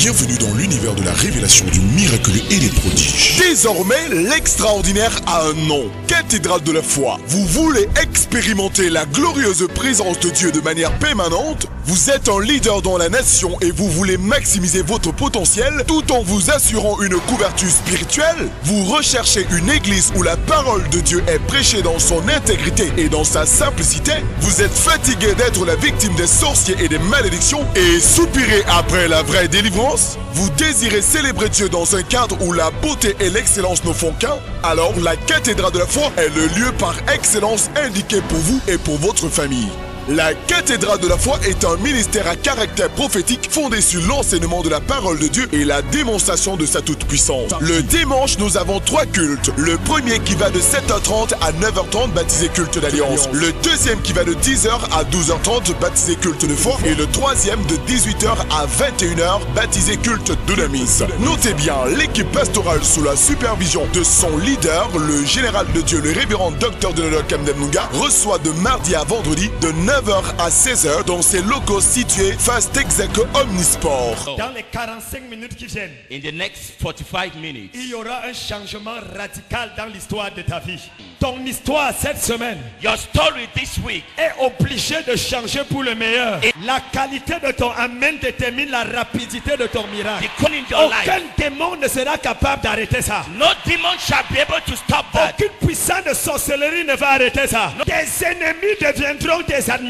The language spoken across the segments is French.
Bienvenue dans l'univers de la révélation du miraculeux et des prodiges. Désormais, l'extraordinaire a un nom. Cathédrale de la foi. Vous voulez expérimenter la glorieuse présence de Dieu de manière permanente? Vous êtes un leader dans la nation et vous voulez maximiser votre potentiel tout en vous assurant une couverture spirituelle? Vous recherchez une église où la parole de Dieu est prêchée dans son intégrité et dans sa simplicité? Vous êtes fatigué d'être la victime des sorciers et des malédictions et soupirez après la vraie délivrance? Vous désirez célébrer Dieu dans un cadre où la beauté et l'excellence ne font qu'un? Alors la cathédrale de la foi est le lieu par excellence indiqué pour vous et pour votre famille. La cathédrale de la foi est un ministère à caractère prophétique fondé sur l'enseignement de la parole de Dieu et la démonstration de sa toute-puissance. Le dimanche, nous avons 3 cultes. Le premier qui va de 7h30 à 9h30, baptisé culte d'alliance. Le deuxième qui va de 10h à 12h30, baptisé culte de foi. Et le troisième de 18h à 21h, baptisé culte dunamis. Notez bien, l'équipe pastorale sous la supervision de son leader, le général de Dieu, le révérend Dr. Donald Camden Munga, reçoit de mardi à vendredi de 9h à 16h dans ses locaux situés face Texaco Omnisport. Dans les 45 minutes qui viennent, in the next 45 minutes, il y aura un changement radical dans l'histoire de ta vie. Ton histoire cette semaine, your story this week, est obligée de changer pour le meilleur. La qualité de ton amen détermine la rapidité de ton miracle. Aucun démon ne sera capable d'arrêter ça. No demon shall be able to stop that. Aucune puissance de sorcellerie ne va arrêter ça. Tes ennemis deviendront tes admirateurs.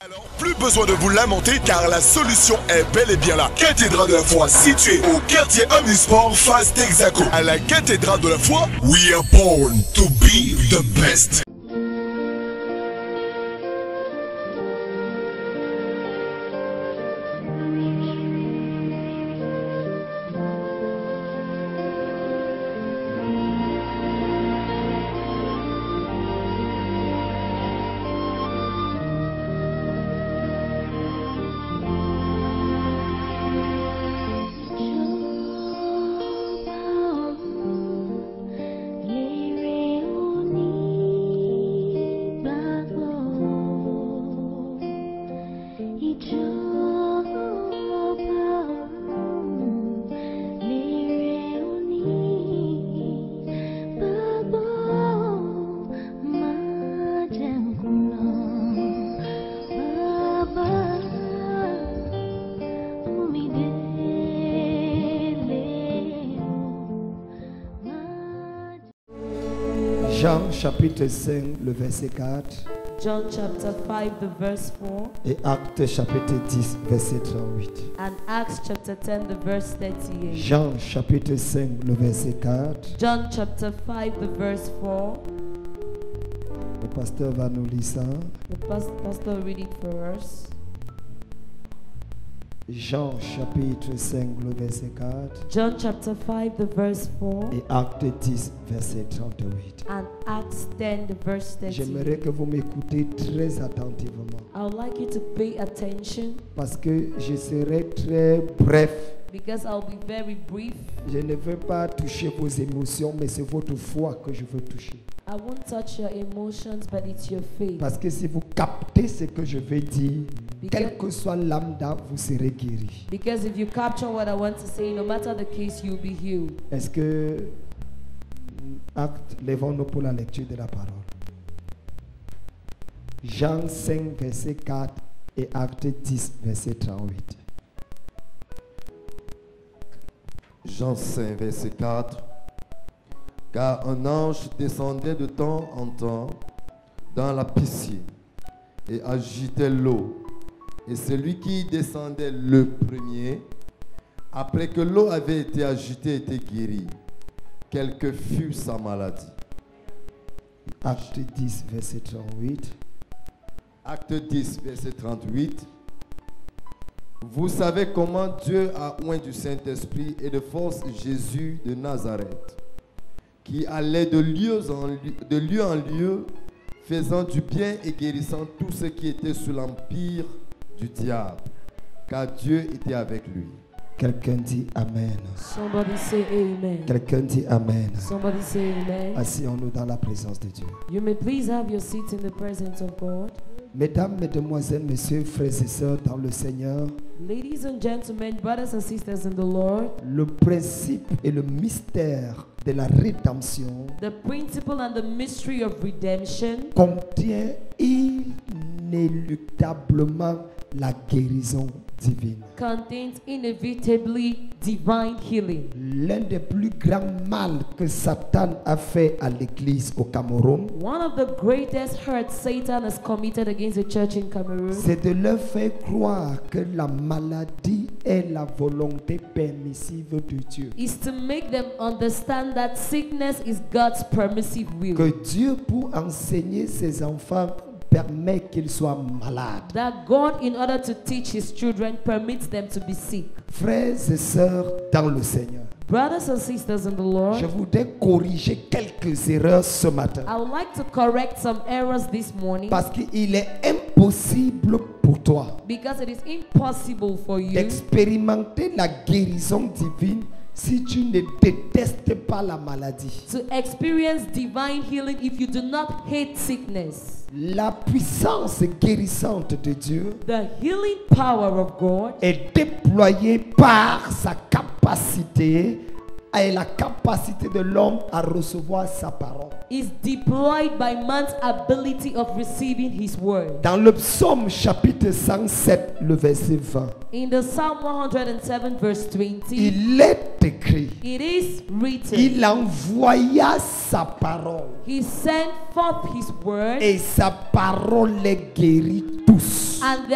Alors, plus besoin de vous lamenter car la solution est bel et bien là. Cathédrale de la foi située au quartier Omnisport face Texaco. À la cathédrale de la foi, we are born to be the best. Jean chapitre 5, le verset 4. John chapter 5, the verse 4. Et Actes chapitre 10, verset 38. And Acts chapter 10, the verse 38. Jean chapitre 5, le verset 4. John chapter 5, the verse 4. Le pasteur va nous lire ça. The pastor read it for us. Jean chapitre 5, le verset 4. John chapter 5, the verse 4. Et Actes 10, verset 38. And Acts 10, the verse 38. J'aimerais que vous m'écoutez très attentivement. I would like you to pay attention. Parce que je serai très bref. Because I'll be very brief. Je ne veux pas toucher vos émotions, mais c'est votre foi que je veux toucher. I won't touch your emotions, but it's your faith. Parce que si vous captez ce que je vais dire, quel que soit l'âme-d'âme, vous serez guéri. Because if you capture what I want to say, no matter the case, you'll be healed. Est-ce que lèvons-nous pour la lecture de la parole. Jean 5, verset 4 et Actes 10, verset 38. Jean 5, verset 4. Car un ange descendait de temps en temps dans la piscine et agitait l'eau. Et celui qui descendait le premier, après que l'eau avait été agitée, était guéri, quelle que fût sa maladie. Acte 10, verset 38. Acte 10, verset 38. Vous savez comment Dieu a oint du Saint-Esprit et de force Jésus de Nazareth, qui allait de lieu en lieu, faisant du bien et guérissant tous ceux qui étaient sous l'empire du diable, car Dieu était avec lui. Quelqu'un dit Amen. Somebody say amen. Quelqu'un dit Amen. Somebody say amen. Asseyons-nous dans la présence de Dieu. You may please have your seat in the presence of God. Mesdames, Mesdemoiselles, Messieurs, frères et sœurs dans le Seigneur, Ladies and gentlemen, brothers and sisters in the Lord, le principe et le mystère de la rédemption the principle and the mystery of redemption contient inéluctablement la guérison divine. contains inevitably divine healing. L'un des plus grands mal que Satan a fait à l'église au Cameroun, One of the greatest hurts Satan has committed against the church in Cameroon c'est de leur faire croire que la maladie est la volonté permissive de Dieu. is to make them understand that sickness is God's permissive will. Que Dieu, pour enseigner ses enfants, permet qu'ils soient malades. That God, in order to teach his children, permits them to be sick. Frères et sœurs dans le Seigneur, Brothers and sisters in the Lord, je voudrais corriger quelques erreurs ce matin. I would like to correct some errors this morning Parce qu'il est impossible pour toi because it is impossible for you d'expérimenter la guérison divine si tu ne détestes pas la maladie. to experience divine healing if you do not hate sickness. La puissance guérissante de Dieu The healing power of God est déployée par sa capacité et la capacité de l'homme à recevoir sa parole. is deployed by man's ability of receiving his word. Dans le psaume chapitre 107, le verset 20, In the Psalm 107 verse 20, il est écrit, it is written, il envoya sa parole he sent forth his word, et sa parole les guérit tous. and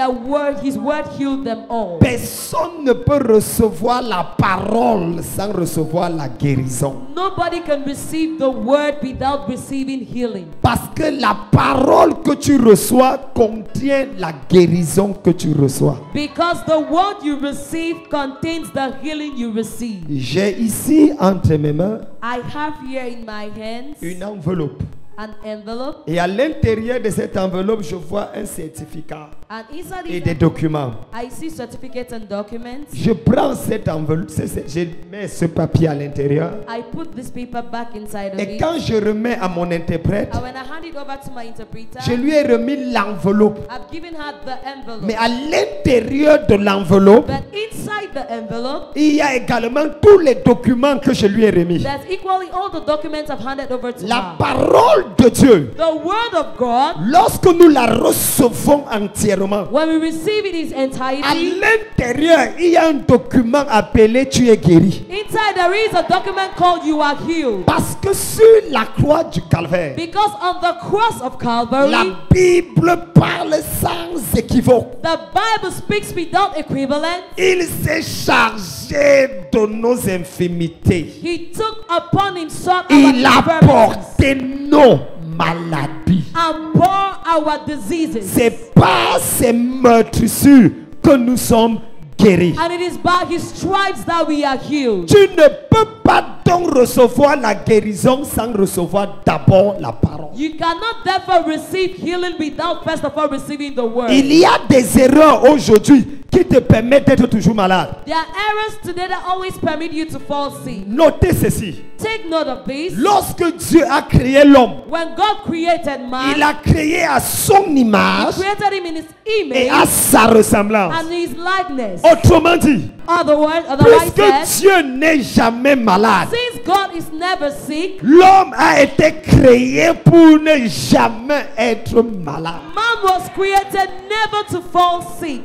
his word healed them all. Personne ne peut recevoir la parole sans recevoir la guérison. Nobody can receive the word without receiving healing. Parce que la parole que tu reçois contient la guérison que tu reçois. Because the word you receive contains the healing you receive. J'ai ici entre mes mains I have here in my hands une enveloppe. an envelope, Et à l'intérieur de cette enveloppe, je vois un certificat and inside et it des documents. I see certificates and documents. Je prends cette enveloppe, je mets ce papier à l'intérieur. I put this paper back inside of Et it. quand je remets à mon interprète, And when I hand it over to my interpreter, je lui ai remis l'enveloppe. I've given her the envelope. Mais à l'intérieur de l'enveloppe, But inside the envelope, il y a également tous les documents que je lui ai remis. there's equally all the documents I've handed over to La her. parole de Dieu, The word of God, lorsque nous la recevons entièrement, when we receive it in its à entirety, l'intérieur, il y a un document appelé Tu es guéri. inside there is a document called You Are Healed. Parce que sur la croix du calvaire, Because on the cross of Calvary, la Bible parle sans équivoque. the Bible speaks without equivalent. Il s'est chargé de nos infirmités. He took upon himself Il a our infirmities porté nos maladies. and bore our diseases. C'est par ces meurtrissures que nous sommes guéris. And it is by his stripes that we are healed. Tu ne peux pas donc recevoir la guérison sans recevoir d'abord la parole. You cannot therefore receive healing without first of all receiving the word. Il y a des erreurs aujourd'hui qui te permettent d'être toujours malade. There are errors today that always permit you to fall sick. Notez ceci. Take note of this. Lorsque Dieu a créé l'homme, When God created man, il a créé à son he image created him in his et image à sa ressemblance. and his likeness. Autrement dit, Otherwise puisque said, Dieu n'est jamais malade, since God is never sick, l'homme a été créé pour ne jamais être malade. man was created never to fall sick.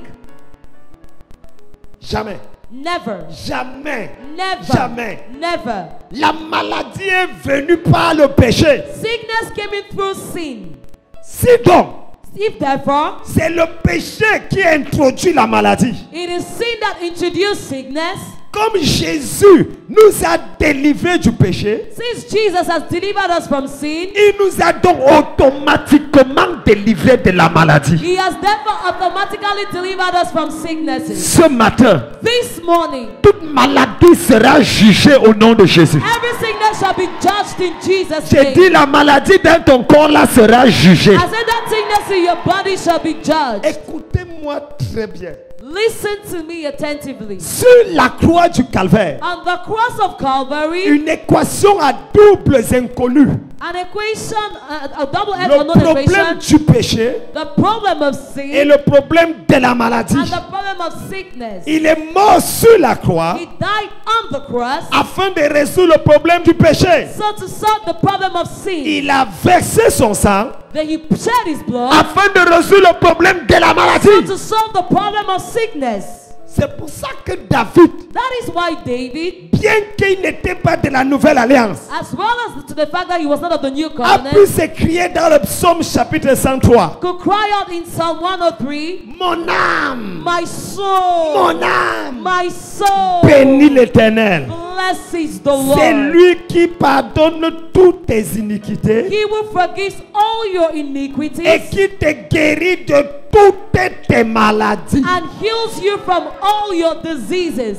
Jamais. Never. Jamais. Never. Jamais. Never. La maladie est venue par le péché. Sickness came in through sin. Si donc, If therefore, c'est le péché qui introduit la maladie. it is sin that introduced sickness, Comme Jésus nous a délivrés du péché, since Jesus has delivered us from sin, il nous a donc automatiquement délivrés de la maladie. he has therefore automatically delivered us from sicknesses. Ce matin, This morning, toute maladie sera jugée au nom de Jésus. every sickness shall be judged in Jesus' J'ai dit name. la maladie dans ton corps là sera jugée. I said that sickness in your body shall be judged. Écoutez-moi très bien. Listen to me attentively. Sur la croix du calvaire, On the cross of Calvary, une équation à doubles inconnus. an equation, a double-edged Le unknown problème equation, du péché the problem of et sin le problème de la maladie. and the problem of sickness. Il est mort sur la croix He died on the cross, afin de résoudre le problème du péché. so to solve the problem of sin, Il a versé son sang that he shed his blood, afin de résoudre le problème de la so maladie. to solve the problem of sickness. C'est pour ça que David, That is why David, bien qu'il n'était pas de la nouvelle alliance, as well as to the fact that he was not of the new a pu covenant, s'écrier dans le psaume chapitre 103. could cry out in Psalm 103, Mon âme, my soul, mon âme, my soul, bénis l'Éternel. blesses the C'est Lord. lui qui pardonne toutes tes iniquités He will forgive all your et iniquities qui te guérit de toutes tes maladies. and heals you from all your diseases.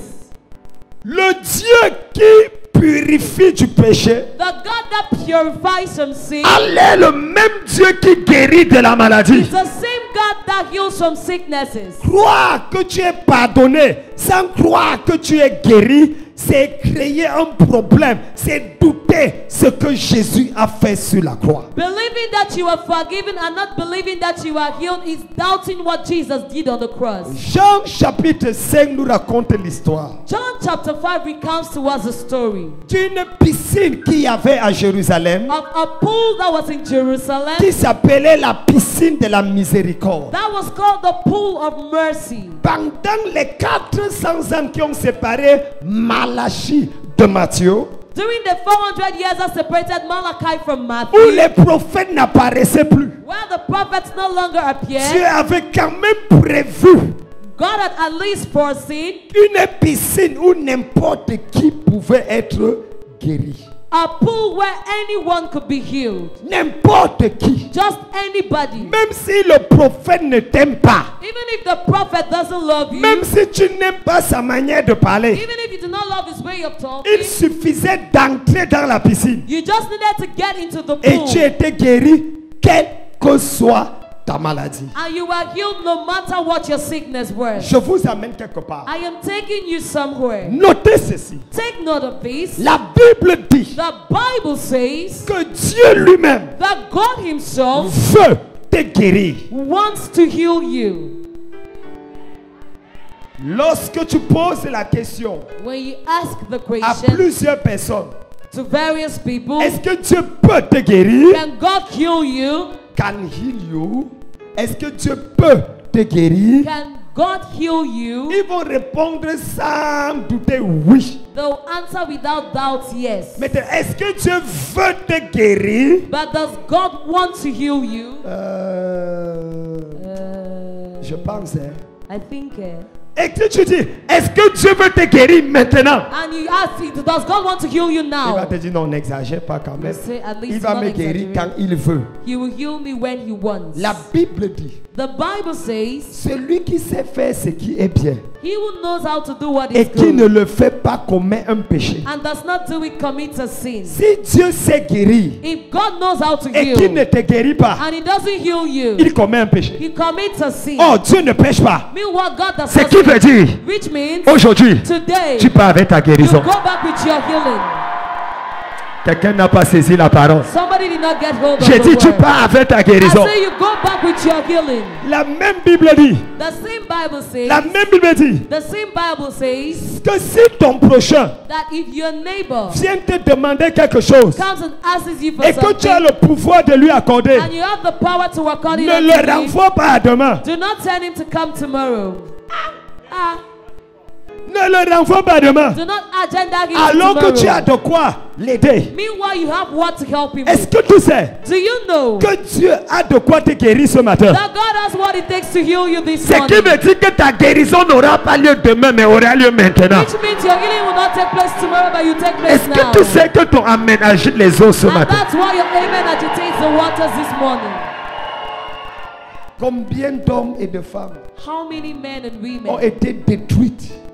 Le Dieu qui purifie du péché, The God that purifies from sin est le même Dieu qui guérit de la maladie. is the same God that heals from sicknesses. Croire que tu es pardonné sans croire que tu es guéri, c'est créer un problème, c'est douter ce que Jésus a fait sur la croix. Believing that you are forgiven and not believing that you are healed is doubting what Jesus did on the cross. Jean chapitre 5 nous raconte l'histoire John chapter 5 recounts to us a story d'une piscine qu'il y avait à Jérusalem of a pool that was in Jerusalem qui s'appelait la piscine de la miséricorde. that was called the pool of mercy. Pendant les 400 ans qui ont séparé Malachie de Matthieu, During the 400 years that separated Malachi from où Matthew, les prophètes n'apparaissaient plus, where the prophets no longer Dieu appeared, avait quand même prévu God had at least foreseen une piscine où n'importe qui pouvait être guéri. a pool where anyone could be healed. N'importe qui. Just anybody. Même si le prophète ne t'aime pas, Even if the prophet doesn't love you, même si tu n'aimes pas sa manière de parler, even if you do not love his way of il talking, suffisait d'entrer dans la piscine you just needed to get into the et pool. tu étais guéri, quelle que soit ta maladie. And you were healed no matter what your sickness was. Je vous amène quelque part. I am taking you somewhere. Notez ceci. Take note of this. La Bible dit The Bible says que Dieu lui-même that God himself veut te guérir. wants to heal you. Lorsque tu poses la question When you ask the à question plusieurs personnes, to various people, est-ce que Dieu peut te guérir? can God heal you? Can heal you? Est-ce que Dieu peut te guérir? Can God heal you? Ils vont répondre sans douter oui. They'll answer without doubt yes. Mais est-ce que Dieu veut te guérir? But does God want to heal you? Je pense. Hein. I think. Et que tu dis, est-ce que Dieu veut te guérir maintenant? And you ask, does God want to heal you Il va now? te dire, non, n'exagère pas quand même. You say, at least Il va not me guérir exaggerate. quand il veut. He will heal me when he wants. La Bible dit, The Bible says, celui qui sait faire ce qui est bien he who knows how to do what et is qui ne good le fait pas commet un péché. and does not do it commits a sin. Si Dieu sait guérir If God knows how to et qu'il ne heal te guérit pas, and he doesn't heal you, il commet un péché. he commits a sin. Oh, Dieu ne pêche pas. Meanwhile, God does Ce not qui veut sin. dire, Which means aujourd'hui, today tu pars avec ta you guérison. go back with your healing. Quelqu'un n'a pas saisi la parole. Somebody did not get hold of J'ai the dit, tu word. pars avec ta I guérison. say you go back with your healing. La même Bible dit, The same Bible says, la même Bible dit the same Bible says que si ton prochain that if your neighbor vient te demander quelque chose comes and asks you for et que tu as something le pouvoir de lui accorder, and you have the power to accord it ne unto le him, renvoie pas à demain. do not tell him to come tomorrow. Ne le renvoie pas à demain. Do not agenda him Alors que tu tomorrow. as de quoi l'aider. Meanwhile, you have what to help him Est-ce with. que tu sais Do you know que Dieu a de quoi te guérir ce matin? that God has what it takes to heal you this Ce qui morning? veut dire que ta guérison n'aura pas lieu demain, mais aura lieu maintenant. Which means your healing will not take place tomorrow, but you take place Est-ce now. que tu sais que ton amen agite les eaux ce And matin? that's why your amen agitates the waters this morning. Combien d'hommes et de femmes How many men and ont women été détruits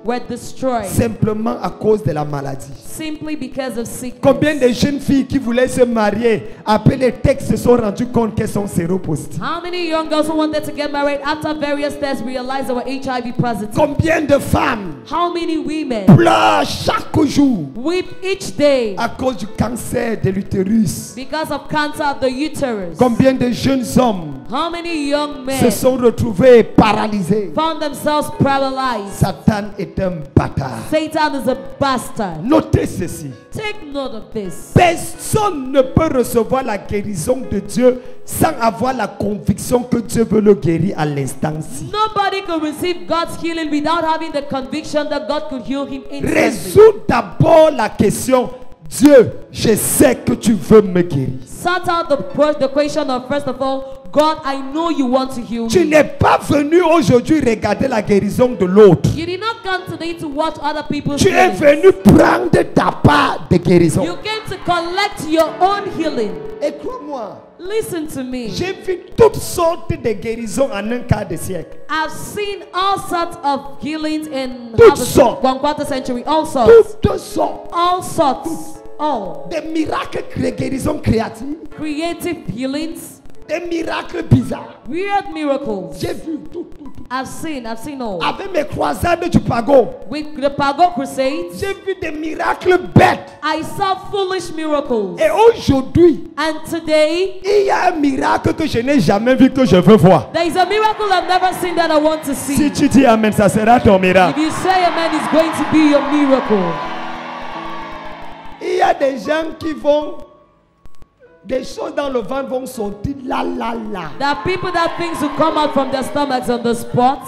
were destroyed simplement à cause de la maladie. simply because of sickness. Combien de jeunes filles qui voulaient se marier, après les textes, se sont rendus compte qu'elles sont séropositives? How many young girls who wanted to get married after various tests realized they were HIV positive? Combien de femmes How many women pleurent chaque jour weep each day à cause du cancer de l'utérus? because of cancer of the uterus? Combien de jeunes hommes How many young se men sont retrouvés paralysés? found themselves paralyzed? Satan est un bâtard. Satan is a bastard. Notez ceci. Take note of this. Personne ne peut recevoir la guérison de Dieu sans avoir la conviction que Dieu veut le guérir à l'instant-ci. Nobody could receive God's healing without having the conviction that God could heal him instantly. Résous d'abord la question. Dieu, je sais que tu veux me guérir. Sort out the question of, first of all, God, I know you want to heal Tu me. n'es pas venu aujourd'hui regarder la guérison de l'autre. You did not come today to watch other people's Tu es healing. venu prendre ta part de guérison. You came to collect your own healing. Et crois-moi, Listen to me. j'ai vu toutes sortes de guérisons en un quart de siècle. I've seen all sorts of healings in Toutes half a- sortes. 1/4 century. All sorts. Toutes sortes. All sorts. All. Des miracles de guérison créative. Creative healings. Des miracles bizarres. Weird miracles. J'ai vu tout. I've seen all. Avec mes croisades du Pago, With the Pago Crusades, j'ai vu des miracles bêtes. I saw foolish miracles. Et aujourd'hui, And today, il y a un miracle que je n'ai jamais vu que je veux voir. there is a miracle I've never seen that I want to Si see. tu dis Amen, ça sera ton If miracle. you say amen, it's going to be your miracle. Il y a des gens qui vont, des choses dans le ventre vont sortir là. There are people that things will come out from their stomachs on the spot.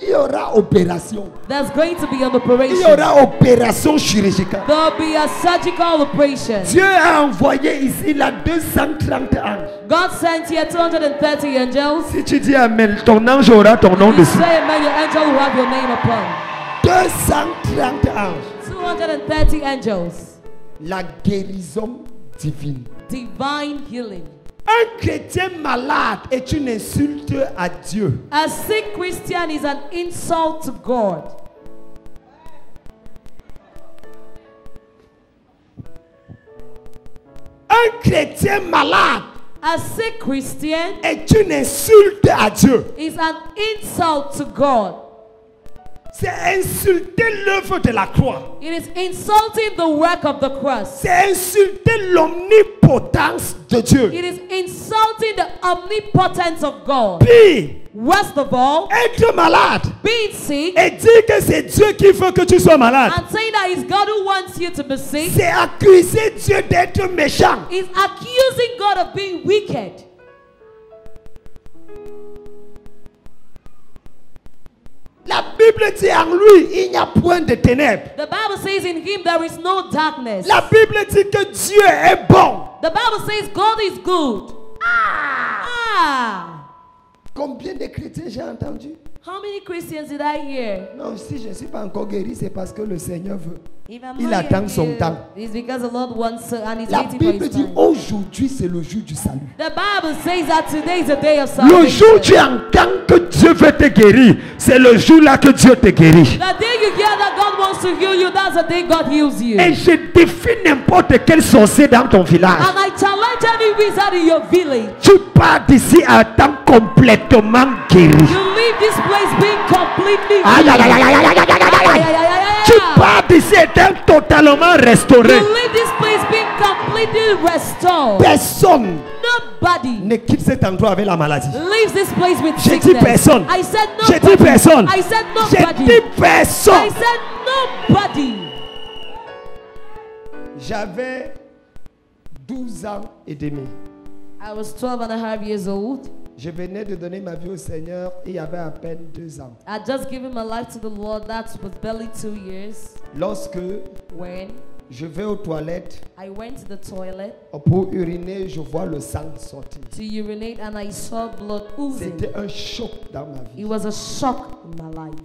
Il y aura opération. There's going to be an Il y operation. aura opération chirurgicale. There'll be a surgical operation. Dieu a envoyé ici là 230 anges. God sent here 230 angels. Si tu dis Amen, ton ange aura ton nom If you dessus. say amen, your angel will have your name upon. 230 anges. 230 angels. La guérison divine. Divine healing. Un chrétien malade est une insulte à Dieu. A sick Christian is an insult to God. Un chrétien malade A sick Christian est une insulte à Dieu. is an insult to God. C'est insulter l'œuvre de la croix. It is insulting the work of the cross. C'est insulter l'omnipotence de Dieu. It is insulting the omnipotence of God. Puis, Worst of all, être malade being sick et dire que c'est Dieu qui veut que tu sois malade, and saying that it's God who wants you to be sick c'est accuser Dieu d'être méchant. is accusing God of being wicked. La Bible dit en lui, il n'y a point de ténèbres. The Bible says in him there is no darkness. La Bible dit que Dieu est bon. The Bible says God is good. Ah! Combien de chrétiens j'ai entendu? How many Christians did I hear? Non, si je ne suis pas encore guéri, c'est parce que le Seigneur veut. If I'm Il not attend hearing son you, temps. it's because the Lord wants to, and He's La waiting for Bible His dit time. aujourd'hui c'est le jour du salut. The Bible says that today is a day of Le jour où salvation. tu entends que Dieu veut te guérir, c'est le jour là que Dieu te guérit. The day you hear that God wants to heal you, that's the day God heals you. Et je défie n'importe quel sorcier dans ton village. And I challenge any wizard in your village. Tu pars d'ici à temps complètement guéri. You leave this place being completely Aïe, healed. aïe, aïe, aïe, aïe, aïe, aïe, aïe, aïe. Ay, ay, ay, ay, ay, Tu ay. pars d'ici étant totalement restauré. You leave this place being completely restored. Personne Nobody ne quitte cet endroit avec la maladie. leaves this place with J'ai dit sickness. personne. I said J'ai dit nobody. personne. I said J'ai nobody. dit personne. I said nobody. J'avais 12 ans et demi. I was 12 and a half years old. Je venais de donner ma vie au Seigneur et il y avait à peine 2 ans. I had just given my life to the Lord. That was barely 2 years Lorsque when je vais aux toilettes I went to the toilet pour uriner, je vois le sang sortir. to urinate and I saw blood oozing. C'était un choc dans ma vie. It was a shock in my life.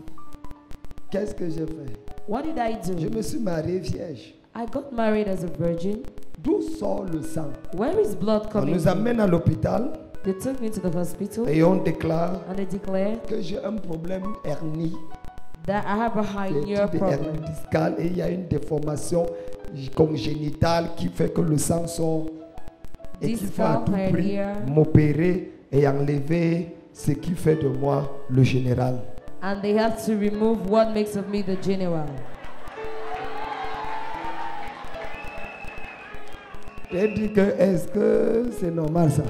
Qu'est-ce que j'ai fait? What did I Je do? me suis marié vierge. I got married as a virgin. D'où sort le sang? Where is blood On coming nous from? amène à l'hôpital They took me to the hospital et on déclare and they declared que j'ai un problème hernie that I have a hernia problem. discale et il y a une déformation congénitale qui fait que le sang sort et qu'il faut à tout prix m'opérer et enlever ce qui fait de moi le général. And they have to remove what makes of me the general. J'ai dit que est-ce que c'est normal ça?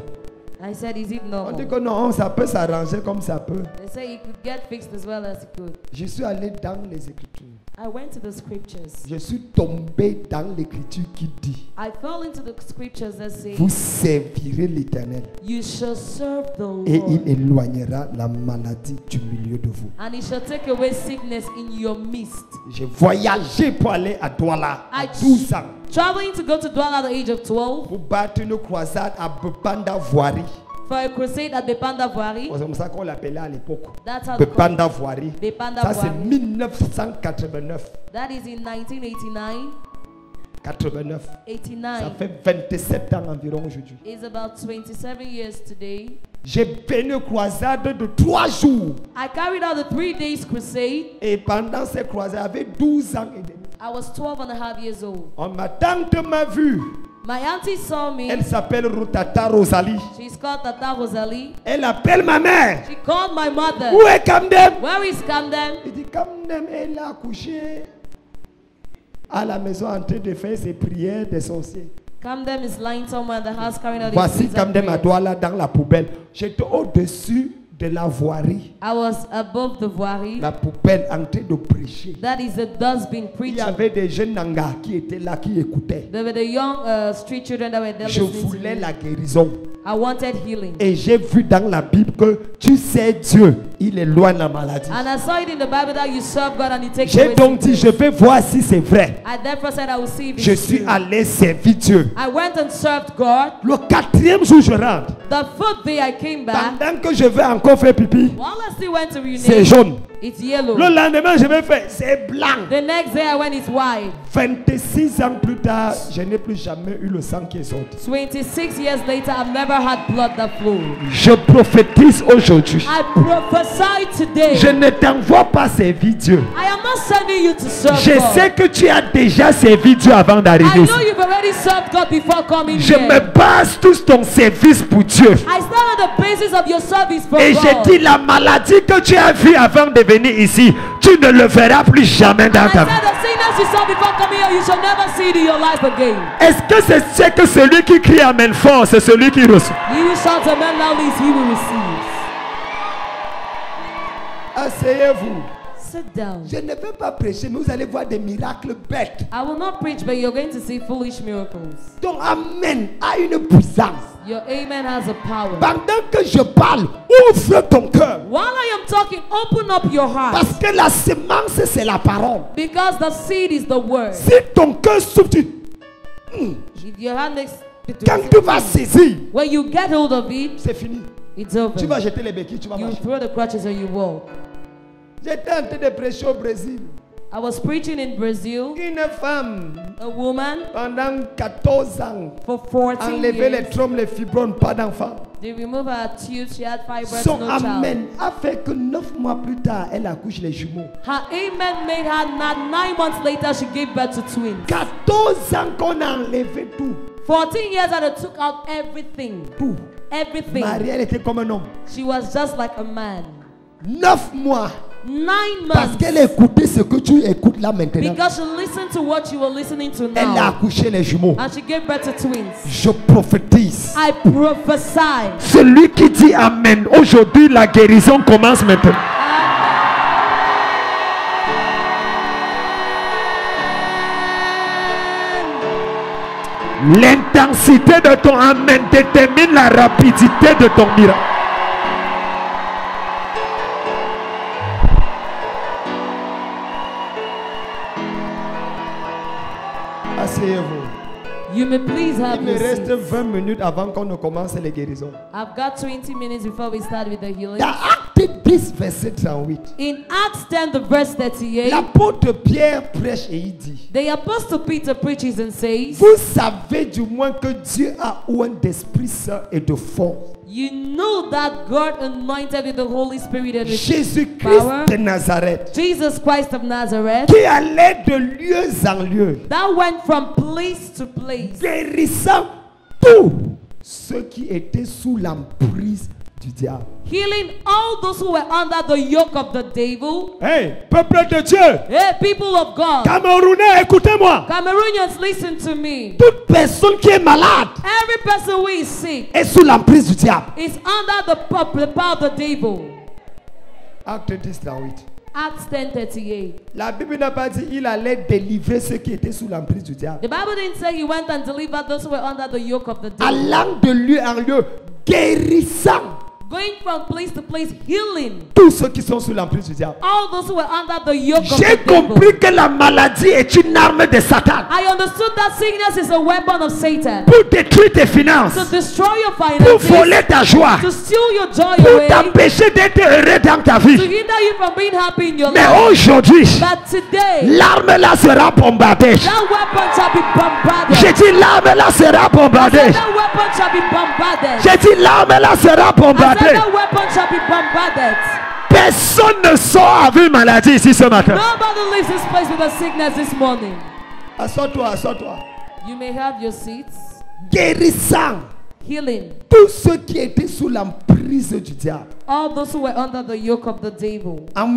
I said, is it On dit normal? que non, ça peut s'arranger comme ça peut. They say it could get fixed as well as it could. Je suis allé dans les Écritures. I went to the scriptures. Je suis tombé dans l'Écriture qui dit I fell into the scriptures that say, vous servirez l'Éternel you shall serve the et Lord, il éloignera la maladie du milieu de vous. and he shall take away sickness in your midst. J'ai voyagé pour aller à Douala à I 12 ans Traveling to go to Douala at the age of 12 pour battre une croisade à Bepanda Voirie. for a crusade at Bepanda Voirie. C'est comme ça qu'on l'appelait à l'époque. That's how they call Bepanda it. Voirie. Bepanda Ça c'est Voirie. 1989. That is in 1989. 89. Ça 89 fait 27 ans environ aujourd'hui. is about 27 years today. J'ai fait une croisade de 3 jours. I carried out the 3 days crusade. Et pendant ces croisades, j'avais 12 ans et demi. I was 12 and a half years old. Ma tante m'a vu. My auntie saw me. Elle s'appelle Rutata Rosalie. She's called Tata Rosalie. Elle appelle ma mère. She called my mother. Où est Kamdem? Where is Camden? Il dit Kamdem, elle a accouché à la maison en train de faire ses prières des sorciers. Camden is lying somewhere in the house carrying out his Voici prayers and Kamdem à prayers. Douala dans la poubelle. J'étais au-dessus de la voirie. I was above the voirie. La poubelle en train de prêcher. That is the dustbin Il y preaching. avait des jeunes nangas qui étaient là, qui écoutaient. There were the young street children that were there Je listening to voulais me. la guérison. I wanted healing. Et j'ai vu dans la Bible que tu sais Dieu, il éloigne la maladie. And I saw it in the Bible that you serve God and He takes J'ai away donc dit, sickness. je vais voir si c'est vrai. I therefore said I will see if Je it's suis true. allé servir Dieu. I went and served God. Le 4e jour, je rentre. The 4th day I came back. Pendant que je vais encore faire pipi, While I still went to c'est urinate, jaune. it's yellow. Le lendemain, je vais faire, c'est blanc. The next day I went, it's white. 26 ans plus tard, je n'ai plus jamais eu le sang qui est sorti. 26 years later, I've never had blood that flowed. Je prophétise aujourd'hui. I prophesy today. Je ne t'envoie pas servir Dieu. I am not sending you to serve Je God. sais que tu as déjà servi Dieu avant I d'arriver know ici. you've already served God before coming Je here. me base tout ton service pour Dieu. I stand on the basis of your service for Et God. je dis la maladie que tu as vue avant de venir ici, tu ne le verras plus jamais dans And I ta said vie. the sickness you saw before coming here, you shall never see it in your life again. Est-ce que c'est que celui qui crie amen fort, c'est celui qui reçoit? He who shouts amen loudly, he will receive. Asseyez-vous. Sit down. Je ne vais pas prêcher, mais vous allez voir des miracles bêtes. I will not preach, but you're going to see foolish miracles. Donc amen a une puissance. Your amen has a power. Pendant que je parle, ouvre ton cœur. While I am talking, open up your heart. Parce que la semence, c'est la parole. Because the seed is the word. Si ton cœur s'ouvre, tu- If your hand is quand tu vas saisir, when you get hold of it, c'est fini. it's over. Tu vas jeter les béquilles, tu vas You marcher. throw the crutches and you walk. J'étais en train de prêcher au Brésil. I was preaching in Brazil. Une femme, A woman pendant 14 ans, for 14 enlevé les years. trommes, les fibromes, pas d'enfant. They removed her tubes. She had fibroids, Son no child. amen a fait que 9 mois plus tard, elle accouche les jumeaux. Her amen made her not 9 months later she gave birth to twins. 14 ans qu'on a enlevé tout. 14 years and they took out everything. Tout. Everything. Marie, elle était comme un homme. She was just like a man. 9 mois. 9 Parce months. qu'elle écoutait ce que tu écoutes là maintenant. Because she listened to what you were listening to Elle a now. accouché les jumeaux. And she gave birth to twins. Je prophétise. I prophesy. Celui qui dit Amen, aujourd'hui la guérison commence maintenant. L'intensité de ton Amen détermine la rapidité de ton miracle. Asseyez-vous. You may please have Il me your reste seat. 20 minutes avant qu'on ne commence les guérisons. I've got 20 minutes before we start with the healing. Dans Acte 10, verset 38, In Acts 10, the verse 38, l'apôtre Pierre prêche et il dit: the apostle Peter preaches and says, vous savez du moins que Dieu a oint d'Esprit Saint et de force. You know that God anointed with the Holy Spirit and with Jésus-Christ power. de Nazareth, Jesus Christ of Nazareth, qui allait de lieu en lieu, that went from place to place, guérissant tous ceux qui étaient sous l'emprise du diable. healing all those who were under the yoke of the devil. Hey, peuple de Dieu, Hey, people of God, Camerounais, écoutez-moi. Cameroonians, listen to me. Toute personne qui est malade Every person who is sick est sous l'emprise du diable. is under the power of the devil. Acte 10, 38. Acts 10:38. La Bible n'a pas dit il allait délivrer ceux qui étaient sous l'emprise du diable. The Bible didn't say he went and delivered those who were under the yoke of the devil. Allant de lieu en lieu, guérissant Going from place to place, healing tous ceux qui sont sous l'emprise du diable. all those who were under the yoke of J'ai the devil. compris que la maladie est une arme de Satan I understood that sickness is a weapon of Satan pour détruire tes finances, to destroy your pour finances, voler ta joie, to steal your joy pour away, t'empêcher d'être heureux dans ta to vie. hinder you from being happy in your Mais life. aujourd'hui, But today, l'arme là sera bombardée. that weapon shall be bombarded. J'ai dit l'arme là sera I bombardée. said that weapon shall be bombarded. J'ai dit l'arme là sera I said bombardée. that weapon shall be bombarded. Personne ne sort avec maladie ici ce matin. Nobody leaves this place with a sickness this morning. Assois-toi, assois-toi. You may have your seats. Guérissant Healing tous ceux qui étaient sous l'emprise du diable. all those who were under the yoke of the devil. En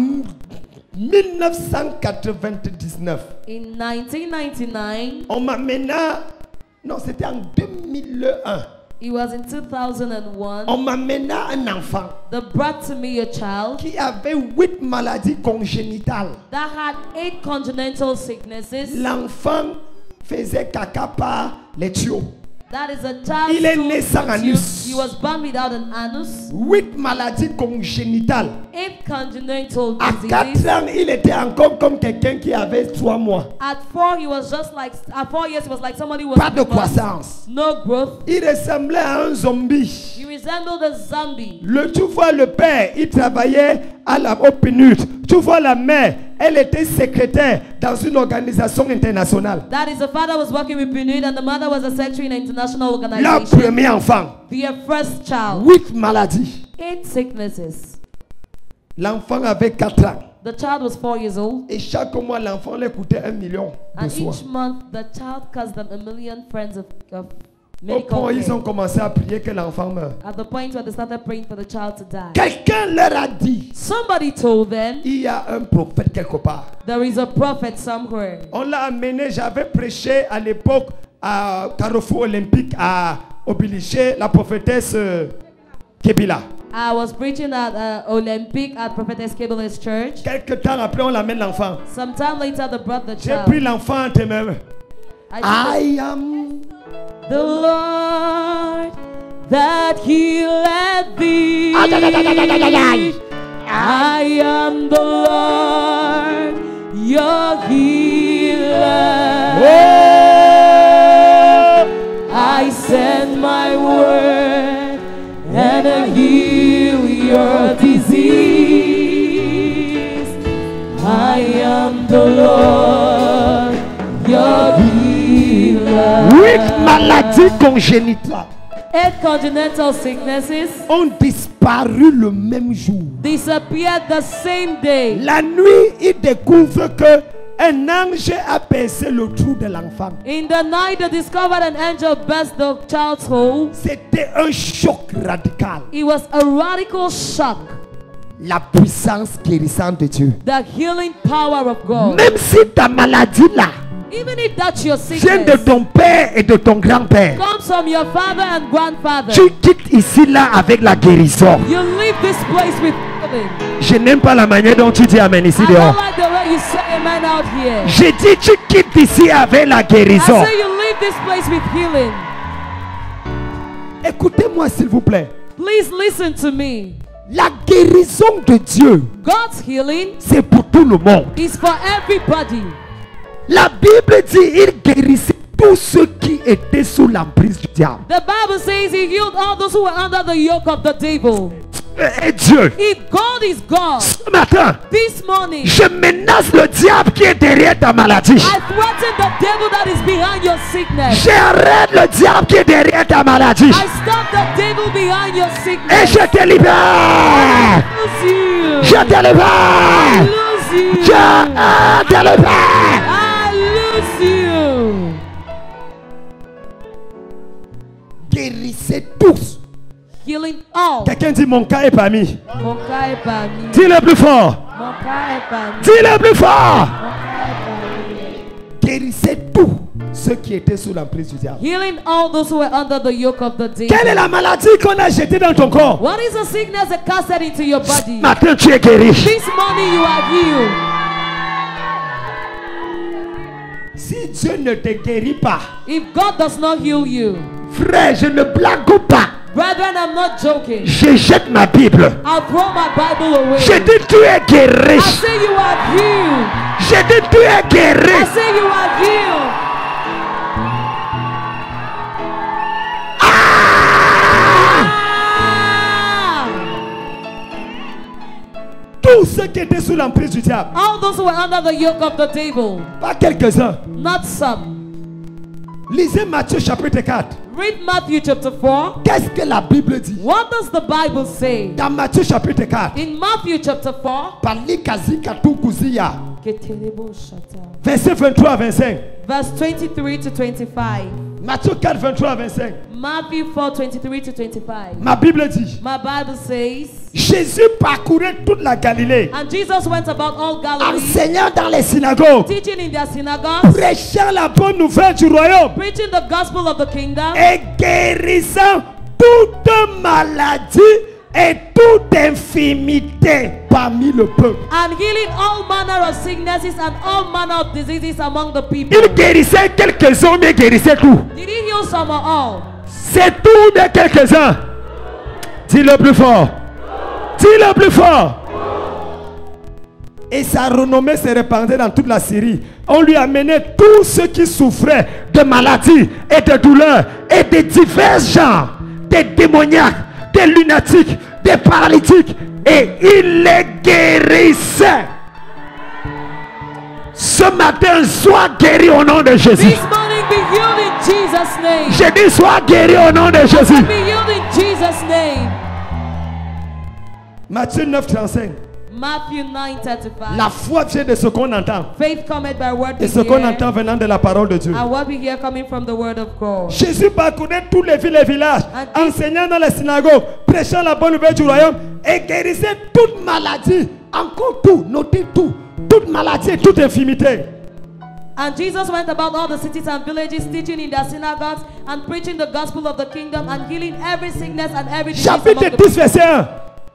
1999, In 1999, on m'amena, non c'était en 2001, it was in 2001, on m'amena un enfant they brought to me a child qui avait 8 maladies congénitales. that had 8 congenital sicknesses. L'enfant faisait caca par les tuyaux. That is a child. Il est né sans anus. He was born without an anus. 8 maladies congénitales. 8 congenital À 4 diseases. ans, il était encore comme quelqu'un qui avait 3 mois. At 4, he was just like, at 4 years, he was like somebody who was Pas de 2 months. croissance. No growth. Il ressemblait à un zombie. He resembled a zombie. Tu vois le père, il travaillait au PNUD. Tu vois la mère, elle était secrétaire dans une organisation internationale. That is, the father was working with PNUD and the mother was a secretary in an international Leur organization. premier enfant. Their first child. 8 maladies. 8 sicknesses. L'enfant avait 4 ans. The child was 4 years old. Et chaque mois, l'enfant lui coûtait 1 million de And soins. each month, the child cost them $1 million of Au medical point, ils ont care. commencé à prier que l'enfant meure. At the point where they started praying for the child to die. Quelqu'un leur a dit, Somebody told them, il y a un prophète quelque part. there is a prophet somewhere. On l'a amené, j'avais prêché à l'époque à Carrefour Olympique à Obiliche, la prophétesse Kebila. I was preaching at Olympic at Prophetess Kabbalah's church. Quelque temps après, on l'amène l'enfant. Sometime later, they brought the J'ai pris child. l'enfant entre mes mains. I am The Lord that healeth thee. I am the Lord, your healer. I send my word and I heal your disease. I am the Lord, your healer. 8 maladies congénitales 8 congenital sicknesses ont disparu le même jour. disappeared the same day. La nuit, il découvre que un ange a percé le trou de l'enfant. In the night, they discovered an angel burst the child's hole. C'était un choc radical. It was a radical shock. La puissance guérissante de Dieu. The healing power of God. Même si ta maladie là Even if that's your vient de sickness, ton père et de ton grand-père, comes from your father and grandfather, tu quittes ici là avec la guérison. you leave this place with healing. Je n'aime pas la manière dont tu dis amen ici I don't dehors. like the way you say amen out here. J'ai dit tu quittes ici avec la I guérison. say you leave this place with healing. Écoutez-moi s'il vous plaît. Please listen to me. La guérison de Dieu, God's healing c'est pour tout le monde. is for everybody. La Bible dit il guérissait tous ceux qui étaient sous l'emprise du diable. The Bible says he healed all those who were under the yoke of the devil. est Dieu, if God is God, ce matin, this morning, je menace le diable qui est derrière ta maladie. I threaten the devil that is behind your sickness. J'arrête le diable qui est derrière ta maladie. I stop the devil behind your Et sickness. je te libère. I lose you. Je te I libère. lose you. Je te libère. I lose you. Guérissez tous. Healing all. Quelqu'un dit mon cas est parmi. Mon cas est parmi. Dis-le plus fort. Mon cas est parmi. Dis-le plus fort. Mon cas est parmi. Guérissez tous ceux qui étaient sous l'emprise du diable. Healing all those who were under the yoke of the devil. Quelle est la maladie qu'on a jetée dans ton corps? What is the sickness that casted into your body? Matin, tu es guéri. This morning you are healed. Si Dieu ne te guérit pas, If God does not heal you, Frère, je ne blague pas. brethren, I'm not joking. Je jette ma Bible. I'll throw my Bible away. Je dis tu es guéri. I say you are healed. Je dis tu es guéri. I say you are healed. Ah! tous ceux qui étaient sous l'emprise du diable, All those who were under the yoke of the devil, pas quelques-uns. not some. Lisez Matthieu chapitre 4. Read Matthew chapter 4. Qu'est-ce que la Bible dit? What does the Bible say? Dans Matthieu chapitre 4, In Matthew chapter 4, verset 23 à 25. verse 23 to 25. Matthieu 4, 23 à 25. Matthew 4, 23 to 25. Ma Bible dit, My Bible says, Jésus parcourait toute la Galilée, and Jesus went about all Galilee, enseignant dans les synagogues, teaching in their synagogues, prêchant la bonne nouvelle du royaume preaching the gospel of the kingdom, et guérissant toute maladie et toute infirmité parmi le peuple. and healing all manner of sicknesses and all manner of diseases among the people. Il guérissait quelques-uns, mais guérissait tout. Did he heal some or all? C'est tout de quelques-uns. Dis-le plus fort. Dis-le plus fort. Et sa renommée se répandait dans toute la Syrie. On lui amenait tous ceux qui souffraient De maladies et de douleurs et de divers genres, des démoniaques, des lunatiques, des paralytiques, et il les guérissait. Ce matin, sois guéri au nom de Jésus. This morning be healed in Jesus' name. J'ai dit, sois guéri au nom de Jésus. Be healed in Jesus' name. Matthieu 9, 35. Matthew 9:35. La foi vient de ce qu'on entend. Faith cometh by word Et we ce qu'on hear, entend venant de la parole de Dieu. and what we hear coming from the word of God. Jésus parcourait tous les villes et villages, And enseignant dans les synagogues, prêchant la bonne nouvelle du royaume et guérissait toute maladie, encore tout, notez tout, toute maladie et toute infirmité. And Jesus went about all the cities and villages, teaching in their synagogues and preaching the gospel of the kingdom and healing every sickness and every disease among Chapitre the 10, people. verset 1.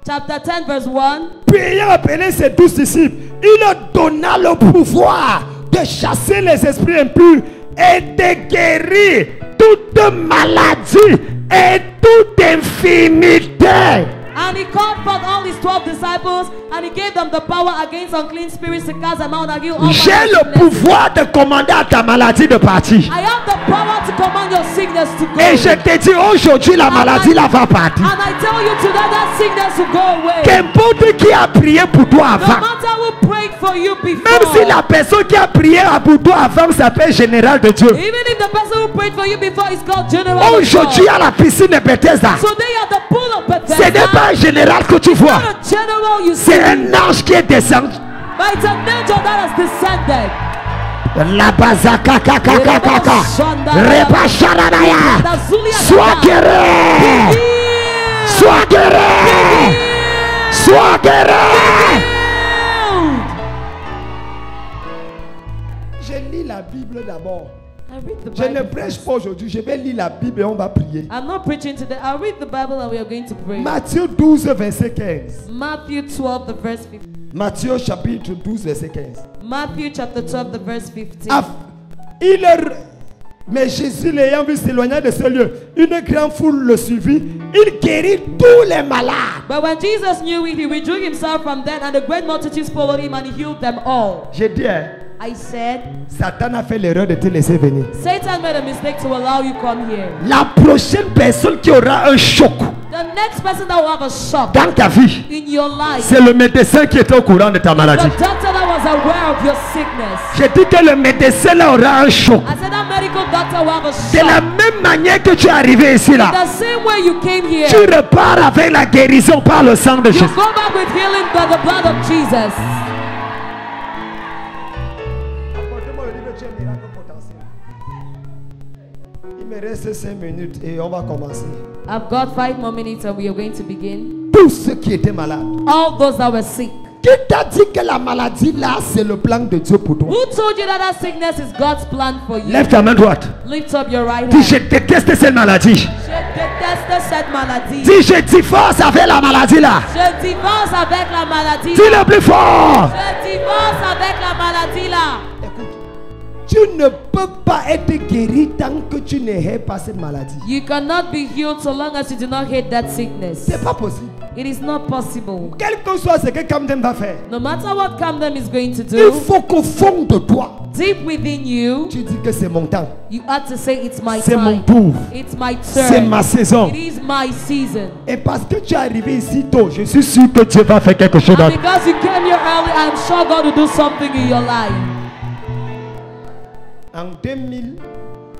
Chapter 10, verse 1. Puis ayant appelé ses 12 disciples, il leur donna le pouvoir de chasser les esprits impurs et de guérir toute maladie et toute infirmité. And he called forth all his 12 disciples, and he gave them the power against unclean spirits to cast them out and heal all J'ai manner of le sickness. pouvoir de commander à ta maladie de partir. I have the power to command your sickness to go. Et je te dis aujourd'hui, la maladie là va partir. And I tell you today that sickness will go away. Qu'importe qui a prié pour toi No avant, matter who prayed for you before. même si la personne qui a prié pour toi avant s'appelle général de Dieu, Even if the person who prayed for you before is called general. of aujourd'hui God. à la piscine de Bethesda, Today at the pool of ce n'est Bethesda. pas un général que tu vois, Not a general you see. c'est un ange qui est descendu. But it's an angel that has descended. La bazaka kaka kaka, Reba Sharadaya. Sois guéri, sois guéri, sois guéri. Je lis la Bible d'abord. I read the Je ne Bible prêche first. pas aujourd'hui, je vais lire la Bible et on va prier. I'm not preaching today. I'll read the Bible and we are going to pray. Matthieu 12, verset 15. Matthew 12, the verse 15. Matthieu chapitre 12, verset 15. Matthew chapter 12, the verse 15. Mais Jésus, l'ayant vu s'éloigner de ce lieu, une grande foule le suivit. Il guérit tous les malades. But when Jesus knew it, he withdrew himself from them, and the great multitudes followed him, and he healed them all. J'ai dit, hein, I said, Satan a fait l'erreur de te laisser venir. Satan made a mistake to allow you come here. La prochaine personne qui aura un choc, The The next person that will have a shock dans ta vie, in your life, c'est le médecin qui était au courant de ta maladie. the doctor that was aware of your sickness. J'ai dit que le médecin là aura un choc. I said that medical doctor will have a De la shock. même manière que tu es arrivé ici là, The same way you came here, tu repars avec la guérison par le sang de you Jésus. go back with healing by the blood of Jesus. Apportez-moi le livre, tu es miracle potentiel. Il me reste 5 minutes et on va commencer. I've got 5 more minutes and we are going to begin. Tous ceux qui étaient malades. All those that were sick. Qui t'a dit que la maladie là, c'est le plan de Dieu pour toi? Who told you that that sickness is God's plan for you? Lève ta main droite. Lift up your right Dis, hand. je déteste cette maladie. Je déteste cette maladie. Dis, je divorce avec la maladie là. Je divorce avec la maladie. Dis le plus fort. Je divorce avec la maladie là. Écoute, tu ne peux pas être guéri tant que tu n'aies pas cette maladie. You cannot be healed so long as you do not hate that sickness. C'est pas possible. It is not possible. Quel que soit ce que Camden va faire, No matter what Camden is going to il do, faut qu'au fond de toi, deep within you, tu dis que c'est mon temps, you have to say it's my C'est mon time. tour. It's my C'est turn. ma saison. It is my season. et parce que tu es arrivé ici tôt, je suis Je suis sûr que Dieu va faire quelque chose And d'autre. because you came here early, I'm sure God will do something in your life. en 2000.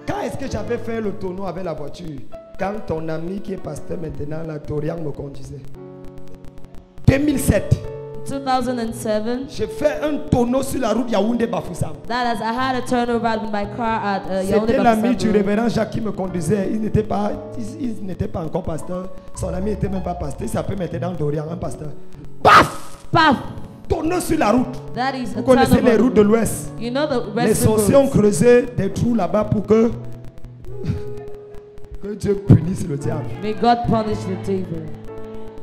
Quand est-ce que j'avais fait le tonneau avec la voiture? Quand ton ami qui est pasteur maintenant, la Torian, me conduisait. 2007, 2007, j'ai fait un tonneau sur la route Yaoundé-Bafoussam. that as I had a turnover with my car at Yaoundé C'était l'ami du Bafoussam. révérend Jacques qui me conduisait. Il n'était pas encore pasteur. Son ami n'était même pas pasteur. Il s'appelait maintenant Dorian, un pasteur. Paf! Paf! Tonneau sur la route. That is a Vous connaissez les turnover. routes de l'Ouest. You know the Les western sorciers ont roads. creusé des trous là-bas pour que Dieu punisse le diable. May God punish the devil.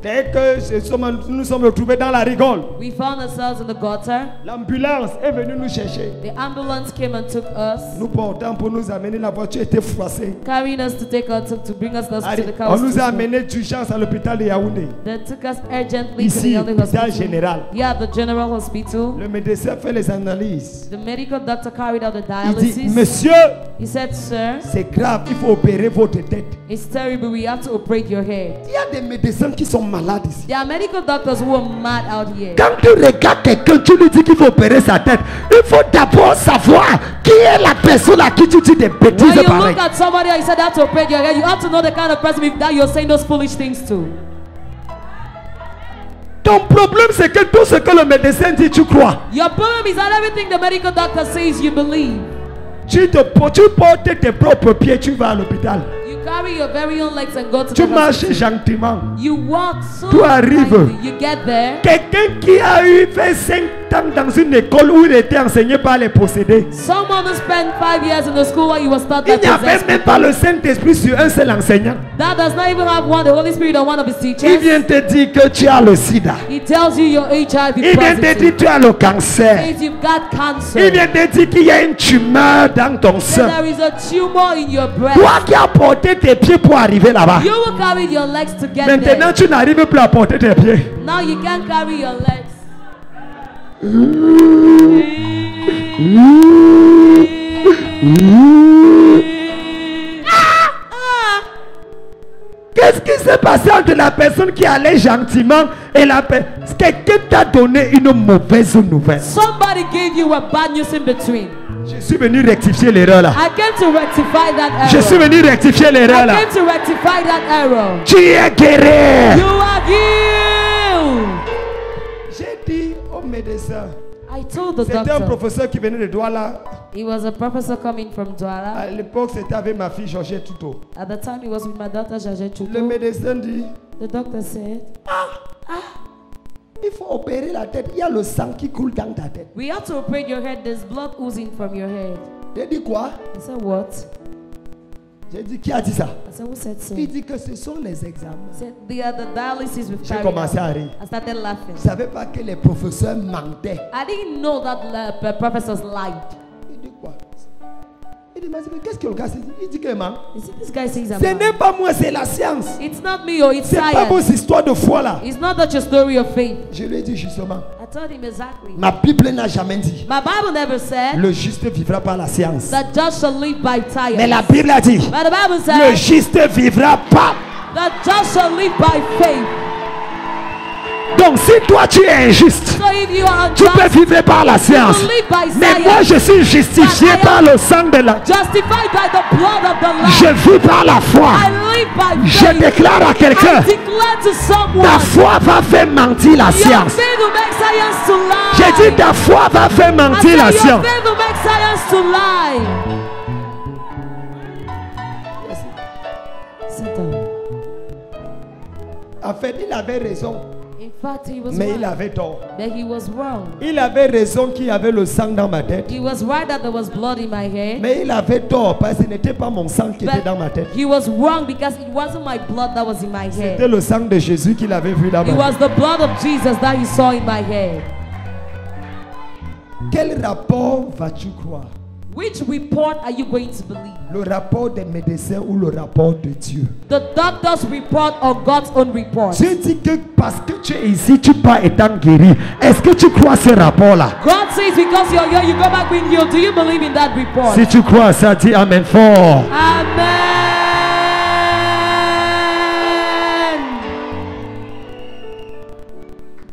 Dès que nous sommes retrouvés dans la rigole, We found ourselves in the gutter. l'ambulance est venue nous chercher. The ambulance came and took us, Nous portons pour nous amener, la voiture était froissée. carrying us to take us to bring us to Allez, the on nous a hospital. amenés d'urgence à l'hôpital de Yaoundé. They took us urgently to the Ici, Yaoundé hôpital hospital. général. Yeah, the general hospital. Le médecin fait les analyses. The medical doctor carried out the Il dit, dialysis. monsieur, He said, sir, c'est grave, il faut opérer votre tête. it's terrible. We have to operate your head. Il y a des médecins qui sont malades ici. There are medical doctors who are mad out here. Quand tu regardes quelqu'un, tu lui dis qu'il faut opérer sa tête. Il faut d'abord savoir qui est la personne à qui tu dis des When bêtises you pareilles. look at somebody and you said that to operate your head, you have to know the kind of person that you're saying those foolish things to. Ton problème, c'est que tout ce que le médecin dit, tu crois. Your problem is that everything the medical doctor says you believe. Tu portes tes propres pieds, tu vas à l'hôpital. You carry your very own legs and go to Tu the marches hospital. gentiment. You walk so Tu arrives. lightly. You get there. Quelqu'un qui a fait 5 ans dans une école où il était enseigné par les possédés. Someone who spent 5 years in the school where you was taught Il that n'y avait possessed même pas le Saint-Esprit sur un seul enseignant. that does not even have the Holy Spirit on one of his Il teachers. vient te dire que tu as le sida. He tells you you're HIV Il vient te dire positive. que tu as le cancer. Says you've got Il cancer. vient te dire qu'il y a une tumeur dans ton Says sein. there is a tumor in your breast. Toi qui as porté tes pieds pour arriver là-bas. You will carry your legs to get Maintenant, there. tu n'arrives plus à porter tes pieds. Now you can't carry your legs. Qu'est-ce qui s'est passé entre la personne qui allait gentiment et la personne? Quelqu'un t'a donné une mauvaise nouvelle. Somebody gave you a bad news in between. Je suis venu rectifier l'erreur là. I came to rectify that error. Je suis venu rectifier l'erreur I là. came to rectify that error. Tu es guéri. You are healed. J'ai dit au médecin, I told the c'était un doctor. professeur qui venait de Douala. He was a professor coming from Douala. À l'époque, c'était avec ma fille Georgette Tuto. At the time, he was with my daughter Jajet Le Chuto. médecin dit, The doctor said, il faut opérer la tête. Il y a le sang qui coule dans ta tête. we have to operate your head. There's blood oozing from your head. J'ai dit quoi? I said, what? J'ai dit, qui a dit ça? I said, who said so? Il He dit que ce sont les examens. said, they are the dialysis we've J'ai carried commencé à out. rire. I started laughing. Je ne savais pas que les professeurs mentaient. I didn't know that the professors lied. Il dit quoi? Il dit, mais qu'est-ce que le gars s'est dit? Il dit que man, You see, this guy says I'm ce lying. n'est pas moi, c'est la science. It's not me or it's C'est pas vos science. histoires de foi là. It's not that your story of faith. Je lui ai dit justement, I told him exactly. ma Bible n'a jamais dit, My Bible never said le juste vivra par la science. that just shall live by science. Mais la Bible a dit, But the Bible le says juste vivra pas. The just shall live by faith. Donc si toi tu es injuste, So if you are tu peux unjust, vivre par la science. you live by Mais science. moi je suis justifié par le sang de la... Justified by the blood of the Je Lamb. vis par la foi. I live by Je faith. déclare à quelqu'un, I declare to ta someone, foi va faire mentir la your science. faith will make science to lie. J'ai dit ta foi va faire I mentir said la your science. faith will make science to lie. Sit down. En fait, il avait raison, In fact, he was mais il right. avait tort. That he was wrong. Il avait raison qu'il y avait le sang dans ma tête. He was right that there was blood in my head. Mais il avait tort parce que ce n'était pas mon sang qui était But dans ma tête. he was wrong because it wasn't my blood that was in my C'était head. le sang de Jésus qu'il avait vu dans It ma was tête. the blood of Jesus that he saw in my head. Quel rapport vas-tu croire? Which report are you going to believe? Le rapport des médecins ou le rapport de Dieu? The doctor's report or God's own report? Tu dis que parce que tu es ici, tu pars étant guéri. Est-ce que tu crois ce rapport-là? God says because you're here, you go back being healed. Do you believe in that report? Si tu crois à ça, dis Amen fort. Amen.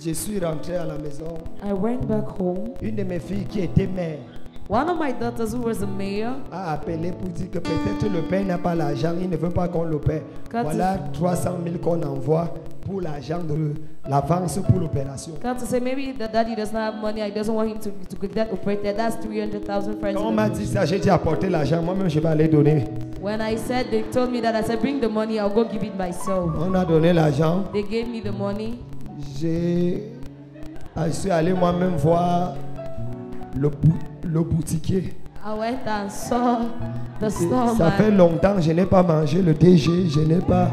Je suis rentré à la maison. I went back home. Une de mes filles qui était mère One of my daughters, who was a mayor, a appelé pour dire que peut-être le père n'a pas l'argent, il ne veut pas qu'on le paie. Quand Voilà 300 000 qu'on envoie pour l'argent de l'avance pour l'opération. come to say maybe the daddy does not have money. He doesn't want him to get operated. That's 300,000 for Quand on m'a dit ça, j'ai dit apporter l'argent, moi-même je vais aller donner. When I said, they told me that, I said, bring the money, I'll go give it myself. On a donné l'argent. They gave me the money. Je suis allé moi-même voir le boutiquier. I went and saw the store Ça fait man. longtemps que je n'ai pas mangé le DG, je n'ai pas...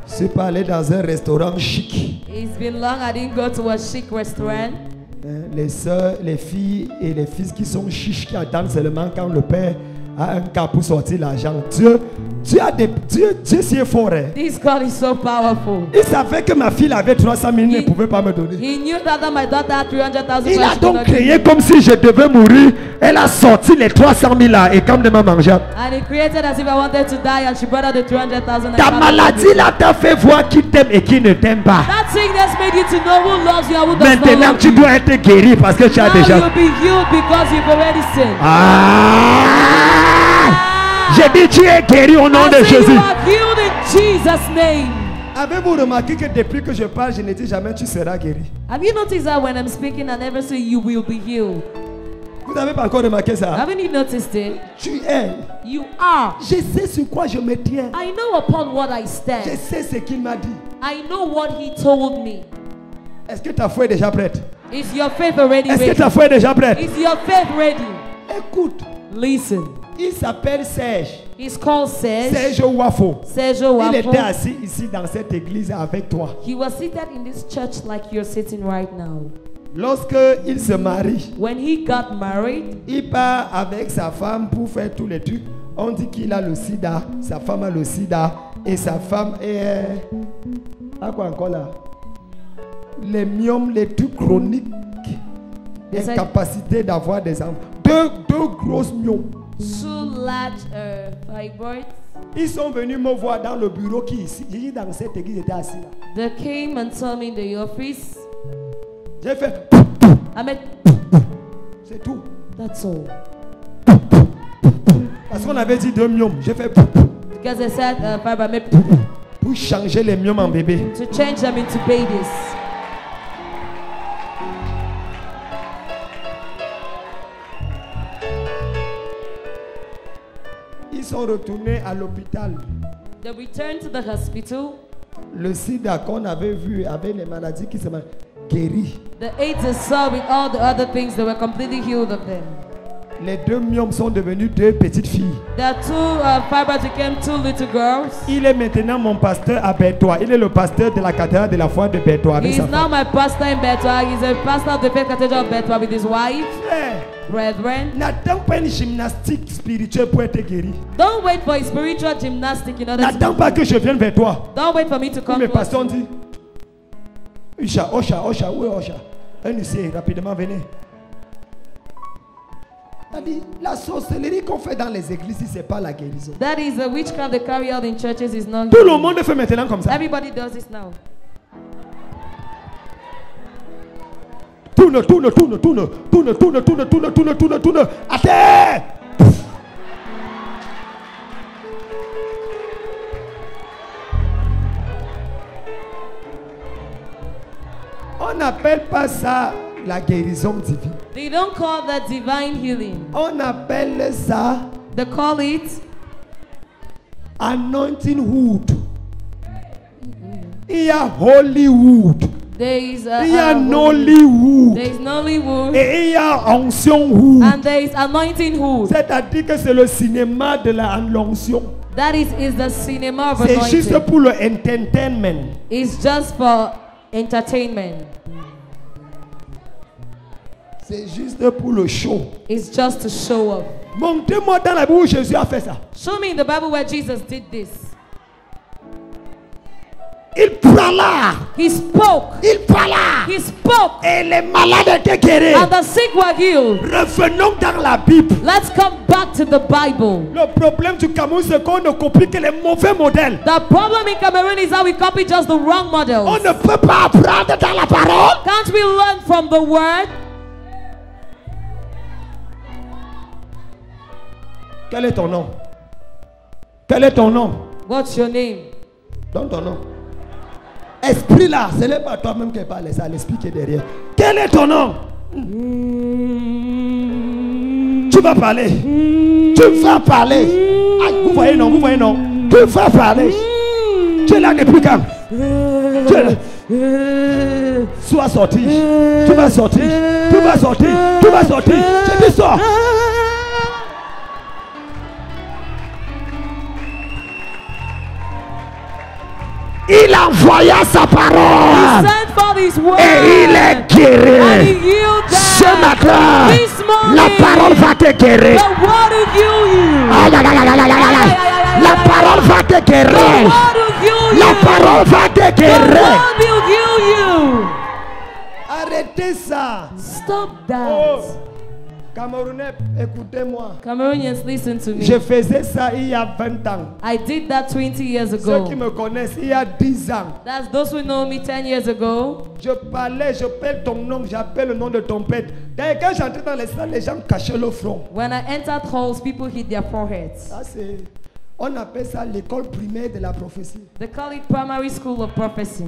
Je suis pas allé dans un restaurant chic. It's been long I didn't go to a chic restaurant. Les sœurs, les filles et les fils qui sont chiches, qui attendent seulement quand le père a un cas pour sortir l'argent. Dieu c'est fort. Hein. This God is so powerful. Il savait que ma fille avait 300 000, il ne pouvait pas me donner. He knew that my daughter had 300,000. Il a donc créé comme si je devais mourir. Elle a sorti les 300 000 là et comme de ma mangeable. And he created as if I wanted to die, and she brought out the 300,000. Ta maladie là t'a fait voir qui t'aime et qui ne t'aime pas. That sickness made you to know who loves you and who does not Maintenant love tu you. dois être guéri parce que tu as Now déjà... you'll be healed because you've already sinned. J'ai dit tu es guéri au nom I de say Jésus. you are healed in Jesus' name. Avez-vous remarqué que depuis que je parle, je ne dis jamais tu seras guéri? Have you noticed that when I'm speaking, I never say you will be healed? Vous n'avez pas encore remarqué ça? Haven't you noticed it? Tu es. You are. Je sais sur quoi je me tiens. I know upon what I Je stand. sais ce qu'il m'a dit. I know what he told me. Est-ce que ta foi est déjà prête? Is your faith already Est-ce que ready? ta foi est déjà prête? Is your faith ready? Écoute, Listen. il s'appelle Serge. He's called Serge. Serge Wafo. Serge Il était Wafo. assis ici dans cette église avec toi. He was seated in this church like you're sitting right now. Lorsque il se marie, When he got married, il part avec sa femme pour faire tous les trucs. On dit qu'il a le sida, sa femme a le sida et sa femme est... À quoi encore là? Les myomes, les trucs chroniques, l'incapacité d'avoir des enfants. Deux grosses myomes. 2 large fibroids. Ils sont venus me voir dans le bureau qui est ici. J'ai dit dans cette église, j'étais assis là. They came and told me in the office. J'ai fait... I mean, C'est tout. that's all. Parce qu'on avait dit 2 myomes. J'ai fait... Because they said fibroid Pour changer les myomes en bébé. to change them into babies. Ils sont retournés à l'hôpital. They returned to the hospital. Le sida qu'on avait vu avec les maladies qui se guéri. The AIDS is saw with all the other things, they were completely healed of them. Les 2 myomes sont devenus 2 petites filles. The 2 fibroids became 2 little girls. Il est maintenant mon pasteur à Bertois. Il est le pasteur de la cathédrale de la foi de Bertois avec He's sa now femme. my pastor in Betwa. He's a pastor of the Faith Cathedral of Betwa with his wife. Frère, Brethren, n'attends pas une gymnastique spirituelle pour être guéri. don't wait for a spiritual gymnastic in order N'attends to. pas que je vienne vers toi. Don't wait for me to Comme come. le close pasteur to you. dit. Osha, où est Osha? Un huissier, rapidement venez. C'est-à-dire, la sorcellerie qu'on fait dans les églises, ce n'est pas la guérison. That is the witchcraft they carry out in churches is not. Tout le monde fait maintenant comme ça. Everybody does this now. Tourne. À terre. On n'appelle pas ça la guérison divine. They don't call that divine healing. On appelle ça They call it anointing wood. Il y a Hollywood. there is Il y a Nollywood. there is Nollywood Et il y a onction wood. and there is anointing wood. C'est-à-dire que c'est le cinéma de l'onction. That is the cinema of C'est juste anointing. pour le entertainment. It's just for entertainment. C'est juste pour le show. It's just to show off. Montrez-moi dans la Bible où Jésus a fait ça. Show me in the Bible where Jesus did this. Il parla. He spoke. Il parla. He spoke. Et les malades étaient guéris. And the sick were healed. Revenons dans la Bible. Let's come back to the Bible. Le problème du Cameroun, c'est qu'on ne copie que les mauvais modèles. The problem in Cameroon is that we copy just the wrong On models. ne peut pas apprendre dans la parole. Can't we learn from the word? Quel est ton nom? Quel est ton nom? What's your name? Donne ton nom. Esprit là, ce n'est pas toi-même qui parle, c'est l'esprit qui est derrière. Quel est ton nom? Tu vas parler. Tu vas parler. Ah, vous voyez non, vous voyez non. Tu vas parler. Tu es là depuis quand? Tu es là. Sois sorti. Tu vas sortir. Tu vas sortir. Tu vas sortir. Je te sors. Il envoya sa He parole sent forth his word. et il est And guéri. he healed Ce them. matin, This morning, la parole va te guérir. the word will heal you. Aïe, aïe, aïe, aïe, aïe, aïe, aïe. La parole va te The guérir. word will heal you. La parole va te The guérir. word will heal you. Arrêtez ça. Stop that. Oh. Camerounais, écoutez-moi. Cameroonians, listen to me. Je faisais ça il y a 20 ans. I did that 20 years Ceux ago. qui me connaissent, il y a 10 ans. That's those who know me 10 years ago. Je parlais, je appelle ton nom, j'appelle le nom de ton père. D'ailleurs, quand j'entrais dans les salles, les gens cachaient le front. When I entered halls, people hid their foreheads. Ça, c'est... On appelle ça l'école primaire de la prophétie. They call it primary school of prophecy.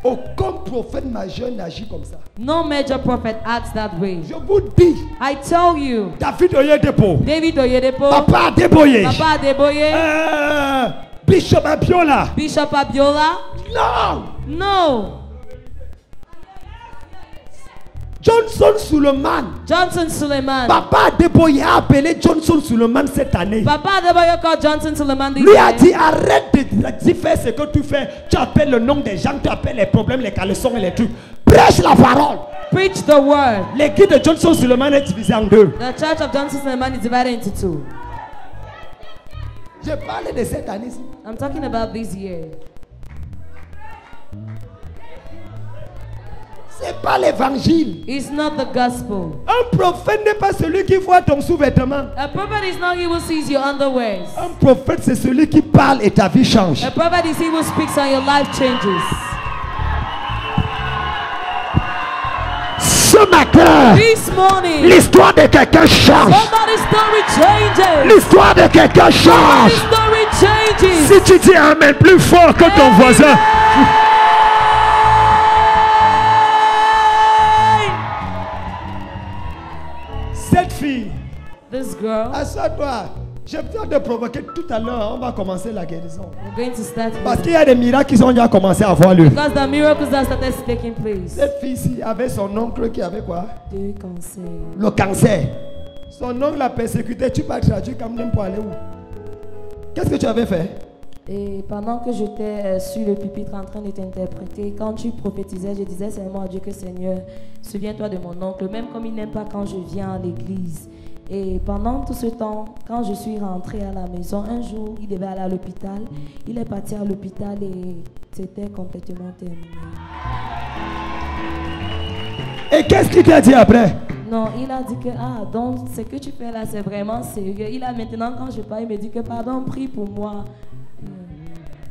Aucun prophète majeur n'agit comme ça. No major prophet acts that way. Je vous dis, I tell you, David Oyedepo, David Oyedepo, Papa Adeboye, Papa Adeboye, Bishop Abiola. Bishop Abiola. Non! No. Johnson Suleiman. Johnson Suleiman. Papa Adeboye a appelé Johnson Suleiman cette année. Papa Adeboye called Johnson Suleiman this Lui a year. dit arrête de faire ce que tu fais. Tu appelles le nom des gens, tu appelles les problèmes, les caleçons et les trucs. Prêche la parole. Preach the word. L'église de Johnson Suleiman est divisée en deux. The church of Johnson Suleiman is divided into two. Je parle de cette année-ci. I'm talking about this year. C'est pas l'évangile. It's not the gospel. Un prophète n'est pas celui qui voit ton sous-vêtement. A prophet is not he who sees your underwears. Un prophète, c'est celui qui parle et ta vie change. A prophet is he who speaks and your life changes. Ce matin, This morning, l'histoire de quelqu'un change. somebody's story changes. L'histoire de quelqu'un change. Somebody's story changes. Si tu dis amen plus fort que ton voisin. Cette fille, This girl, assois-toi. J'ai besoin de provoquer tout à l'heure. On va commencer la guérison. we're going to start Parce this. qu'il y a des miracles qui ont déjà commencé à avoir lieu. Because the miracles that started taking place. Cette fille-ci avait son oncle qui avait quoi? The cancer. Le cancer. Son oncle l'a persécuté. Tu vas traduire quand même pour aller où? Qu'est-ce que tu avais fait? Et pendant que j'étais sur le pupitre en train de t'interpréter, quand tu prophétisais, je disais seulement à Dieu que Seigneur, souviens-toi de mon oncle, même comme il n'aime pas quand je viens à l'église. Et pendant tout ce temps, quand je suis rentrée à la maison, un jour, il devait aller à l'hôpital. Il est parti à l'hôpital et c'était complètement terminé. Et qu'est-ce qu'il t'a dit après? Non, il a dit que, donc ce que tu fais là, c'est vraiment sérieux. Il a maintenant, quand je parle, il me dit que, pardon, prie pour moi.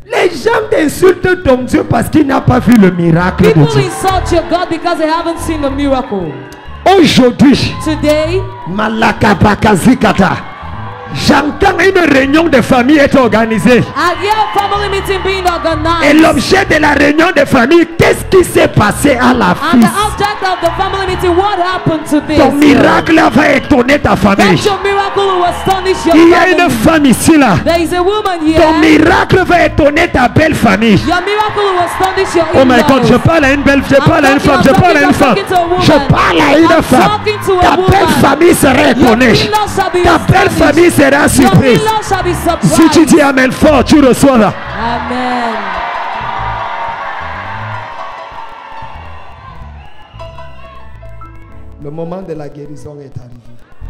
Les gens insultent ton Dieu parce qu'il n'a pas vu le miracle de People Dieu. insult your God because they haven't seen the miracle. Aujourd'hui, Today, Malakabakazikata, j'entends une réunion de famille être organisée. I hear a family meeting being Et organized. l'objet de la réunion de famille, qu'est-ce qui s'est passé à la And the fille? object of the family meeting, what happened to this? Ton miracle va étonner ta famille. That your miracle will astonish your Il y a une family. femme ici là. There is a woman here. Ton miracle va étonner ta belle famille. Your miracle will astonish your Oh my God, in-laws. je parle à une belle, je parle à une femme, je parle à une femme. Je parle à une femme. Ta belle famille sera étonnée. Ta belle famille sera Your surprise. in-laws shall be Si tu surprised. dis Amen fort, tu reçois là. Amen. Le moment de la guérison est arrivé.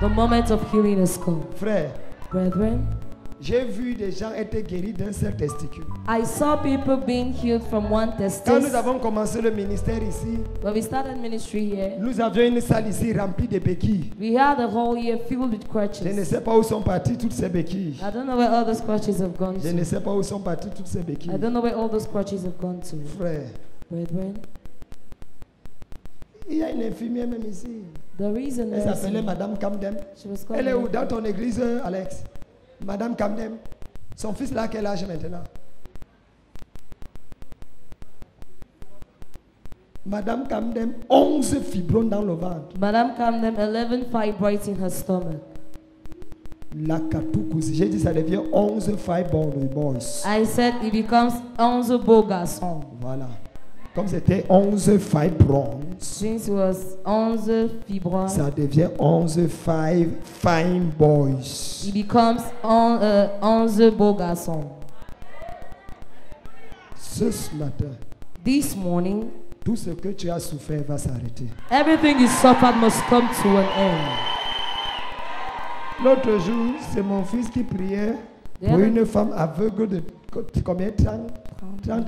The moment of healing is come. Frère, Brethren, j'ai vu des gens être guéris d'un seul testicule. I saw people being healed from one Quand testis. nous avons commencé le ministère ici, When we started ministry here, nous avions une salle ici remplie de béquilles. we had a whole year filled with Je ne crutches. sais pas où sont parties toutes ces béquilles. I don't know where all those crutches have gone Je ne to. sais pas où sont parties toutes ces I béquilles. don't know where all those crutches have gone to. Frère, Brethren, il y a une infirmière même ici. the reason Elle s'appelait is Madame Camden. she was called. Elle est où dans ton église, Alex? Madame Camden. Son fils là, quel âge maintenant? Madame Camden, 11 fibromes dans le ventre. Madame Camden, 11 fibroids in her stomach. La Katoukouz. J'ai dit ça devient 11 fibromes, boys. I said it becomes 11 beaux garçons. Voilà. Comme c'était 11 fibromes, Since it was 11 fibroids, ça devient 11 fine boys. it becomes 11 beaux garçons. Ce matin, This morning, tout ce que tu as souffert va s'arrêter. everything you suffered must come to an end. L'autre jour, c'est mon fils qui priait pour une femme aveugle de combien? 30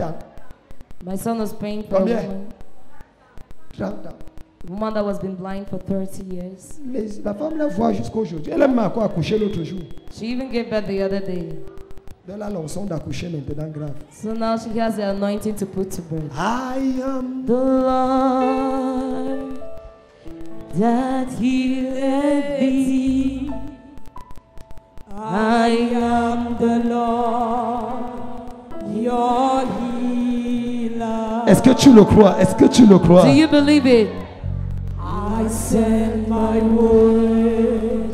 ans. my son was praying for a Combien? woman, 30 ans. a woman that was been blind for 30 years. La femme la voit jusqu'aujourd'hui. Elle a même encore accouché l'autre jour. She even gave birth the other day. Elle a l'onction d'accoucher maintenant grave. So now she has the anointing to put to birth. I am The Lord that healeth thee. I am the Lord, your healer. Est-ce que tu le crois? Est-ce que tu le crois? Do you believe it? I send my word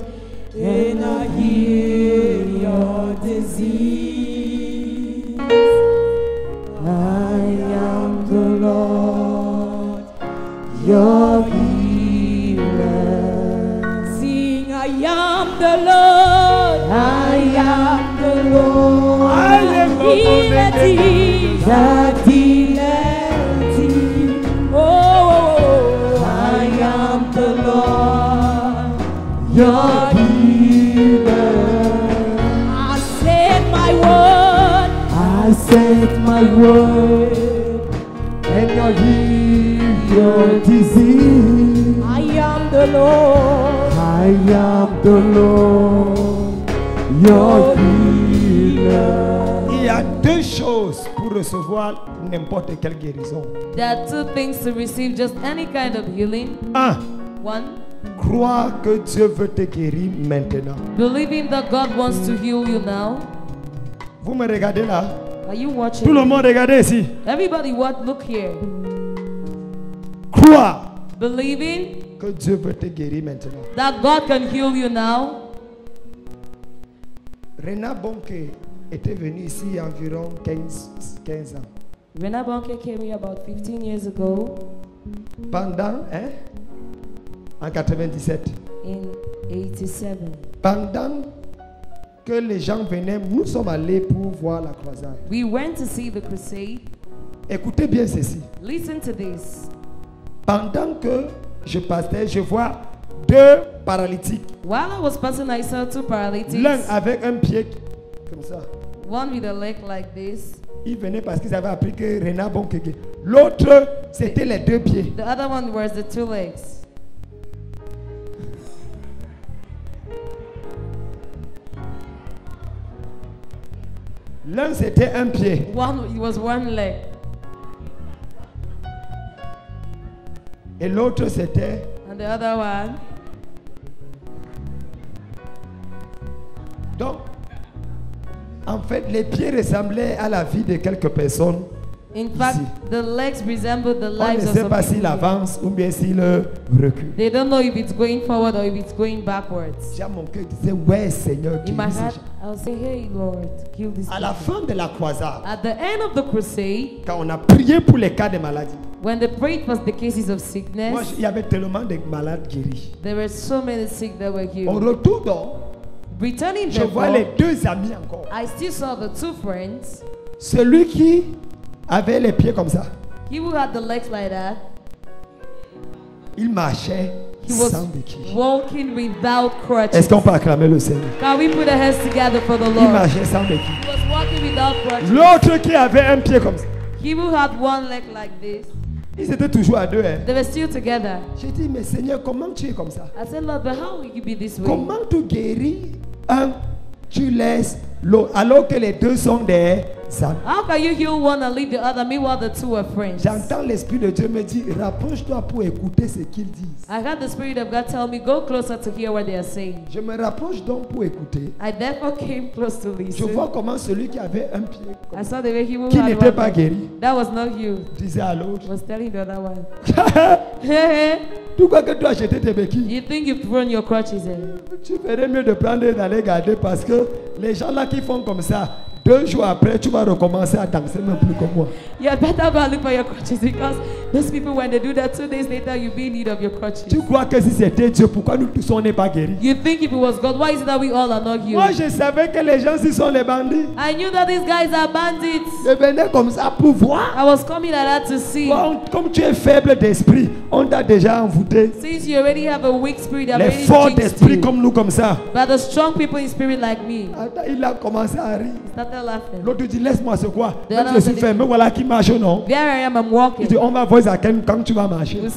and I heal your disease. I am the Lord, your healer. Sing, I am the Lord. I am the Lord. I am the Lord. That healeth thee. Oh, I am the Lord, your healer. I said my word. I said my word, and you heal your disease. I am the Lord. I am the Lord, your healer. Il y a deux choses pour recevoir n'importe quelle guérison. There are two things to receive just any kind of healing. Un, One, crois que Dieu veut te guérir maintenant. believing that God wants to heal you now. Vous me regardez là? Are you watching? Tout le monde regardez ici. Everybody, what? Look here. Crois Believing que Dieu veut te guérir maintenant. that God can heal you now. Renat Bonke était venu ici il y a environ 15 ans. Rena Bonke came here about 15 years ago Pendant, en 97. in 87. Pendant que les gens venaient, nous sommes allés pour voir la croisade. We went to see the crusade. Écoutez bien ceci. Listen to this. Pendant que je passais, je vois deux paralytiques. While I was passing, I saw two paralytics. L'un avec un pied comme ça. One with a leg like this. Ils venaient parce qu'ils avaient appris que Renat Bonke. L'autre, c'était les deux pieds. The other one was the two legs. L'un c'était un pied. It was one leg. Et l'autre c'était. And the other one. Donc, en fait, les pieds ressemblaient à la vie de quelques personnes. In fact, ici. the legs resemble the On ne lives of sait some pas people s'il here. avance ou bien s'il recule. They don't know if it's going forward or if it's going backwards. J'ai mon cœur qui disait, ouais Seigneur, In my guéris ces heart, gens. I'll say, hey Lord, heal this À la people. fin de la croisade, At the end of the crusade, quand on a prié pour les cas de maladie, when they prayed for the cases of moi, sickness, il y avait tellement de malades guéris. there were so many sick that were Au healed. retour donc, Returning je vois les therefore, deux amis encore. I still saw the two friends. Celui qui avait les pieds comme ça, He who had the legs like that, il marchait he was sans béquille. walking without Est-ce crutches. qu'on peut acclamer le Seigneur? Can we put our hands together for the Il Lord? marchait sans béquille. He was walking without crutches. L'autre qui avait un pied comme ça, He who had one leg like this, ils étaient toujours à deux. Hein. they were still together. J'ai dit, mais Seigneur, comment tu es comme ça? I said, Lord, but how will you be this way? Comment tu guéris un, tu laisses l'autre, alors que les deux sont des amis? How can you heal one and leave the other? Meanwhile, the two are friends. J'entends l'Esprit de Dieu me dire, rapproche-toi pour écouter ce qu'ils disent. I heard the Spirit of God tell me, go closer to hear what they are saying. Je me rapproche donc pour écouter. I therefore came close to Je listen. vois comment celui qui avait un pied, I saw the way he who qui had n'était one pas leg, guéri, that was not you, disait à l'autre, was telling the other one. tu crois que tu as acheté tes béquilles? You think you've thrown your crutches in? Tu ferais mieux de prendre et d'aller garder parce que les gens là qui font comme ça, 2 jours après, tu vas recommencer à danser même plus comme moi. You had better go and look for your crutches because those people, when they do that, 2 days later, you'll be in need of your crutches. Tu crois que si c'était Dieu, pourquoi nous tous on n'est pas guéris? You think if it was God, why is it that we all are not Moi, healed? je savais que les gens, s'ils sont les bandits, I knew that these guys are bandits. je venais comme ça pour voir. I was coming like that to see. Bon, comme tu es faible d'esprit, on t'a déjà envoûté. Since you already have a weak spirit, I'm Les ready forts to jinx d'esprit you. comme nous, comme ça. But the strong people in spirit like me Attends, il a commencé à rire. started laughing. L'autre dit, laisse-moi ce quoi? The Même other je suis said, fermé, voilà qui marche ou non. There I am, I'm Il walking. dit, on va voir ça quand tu vas marcher. We'll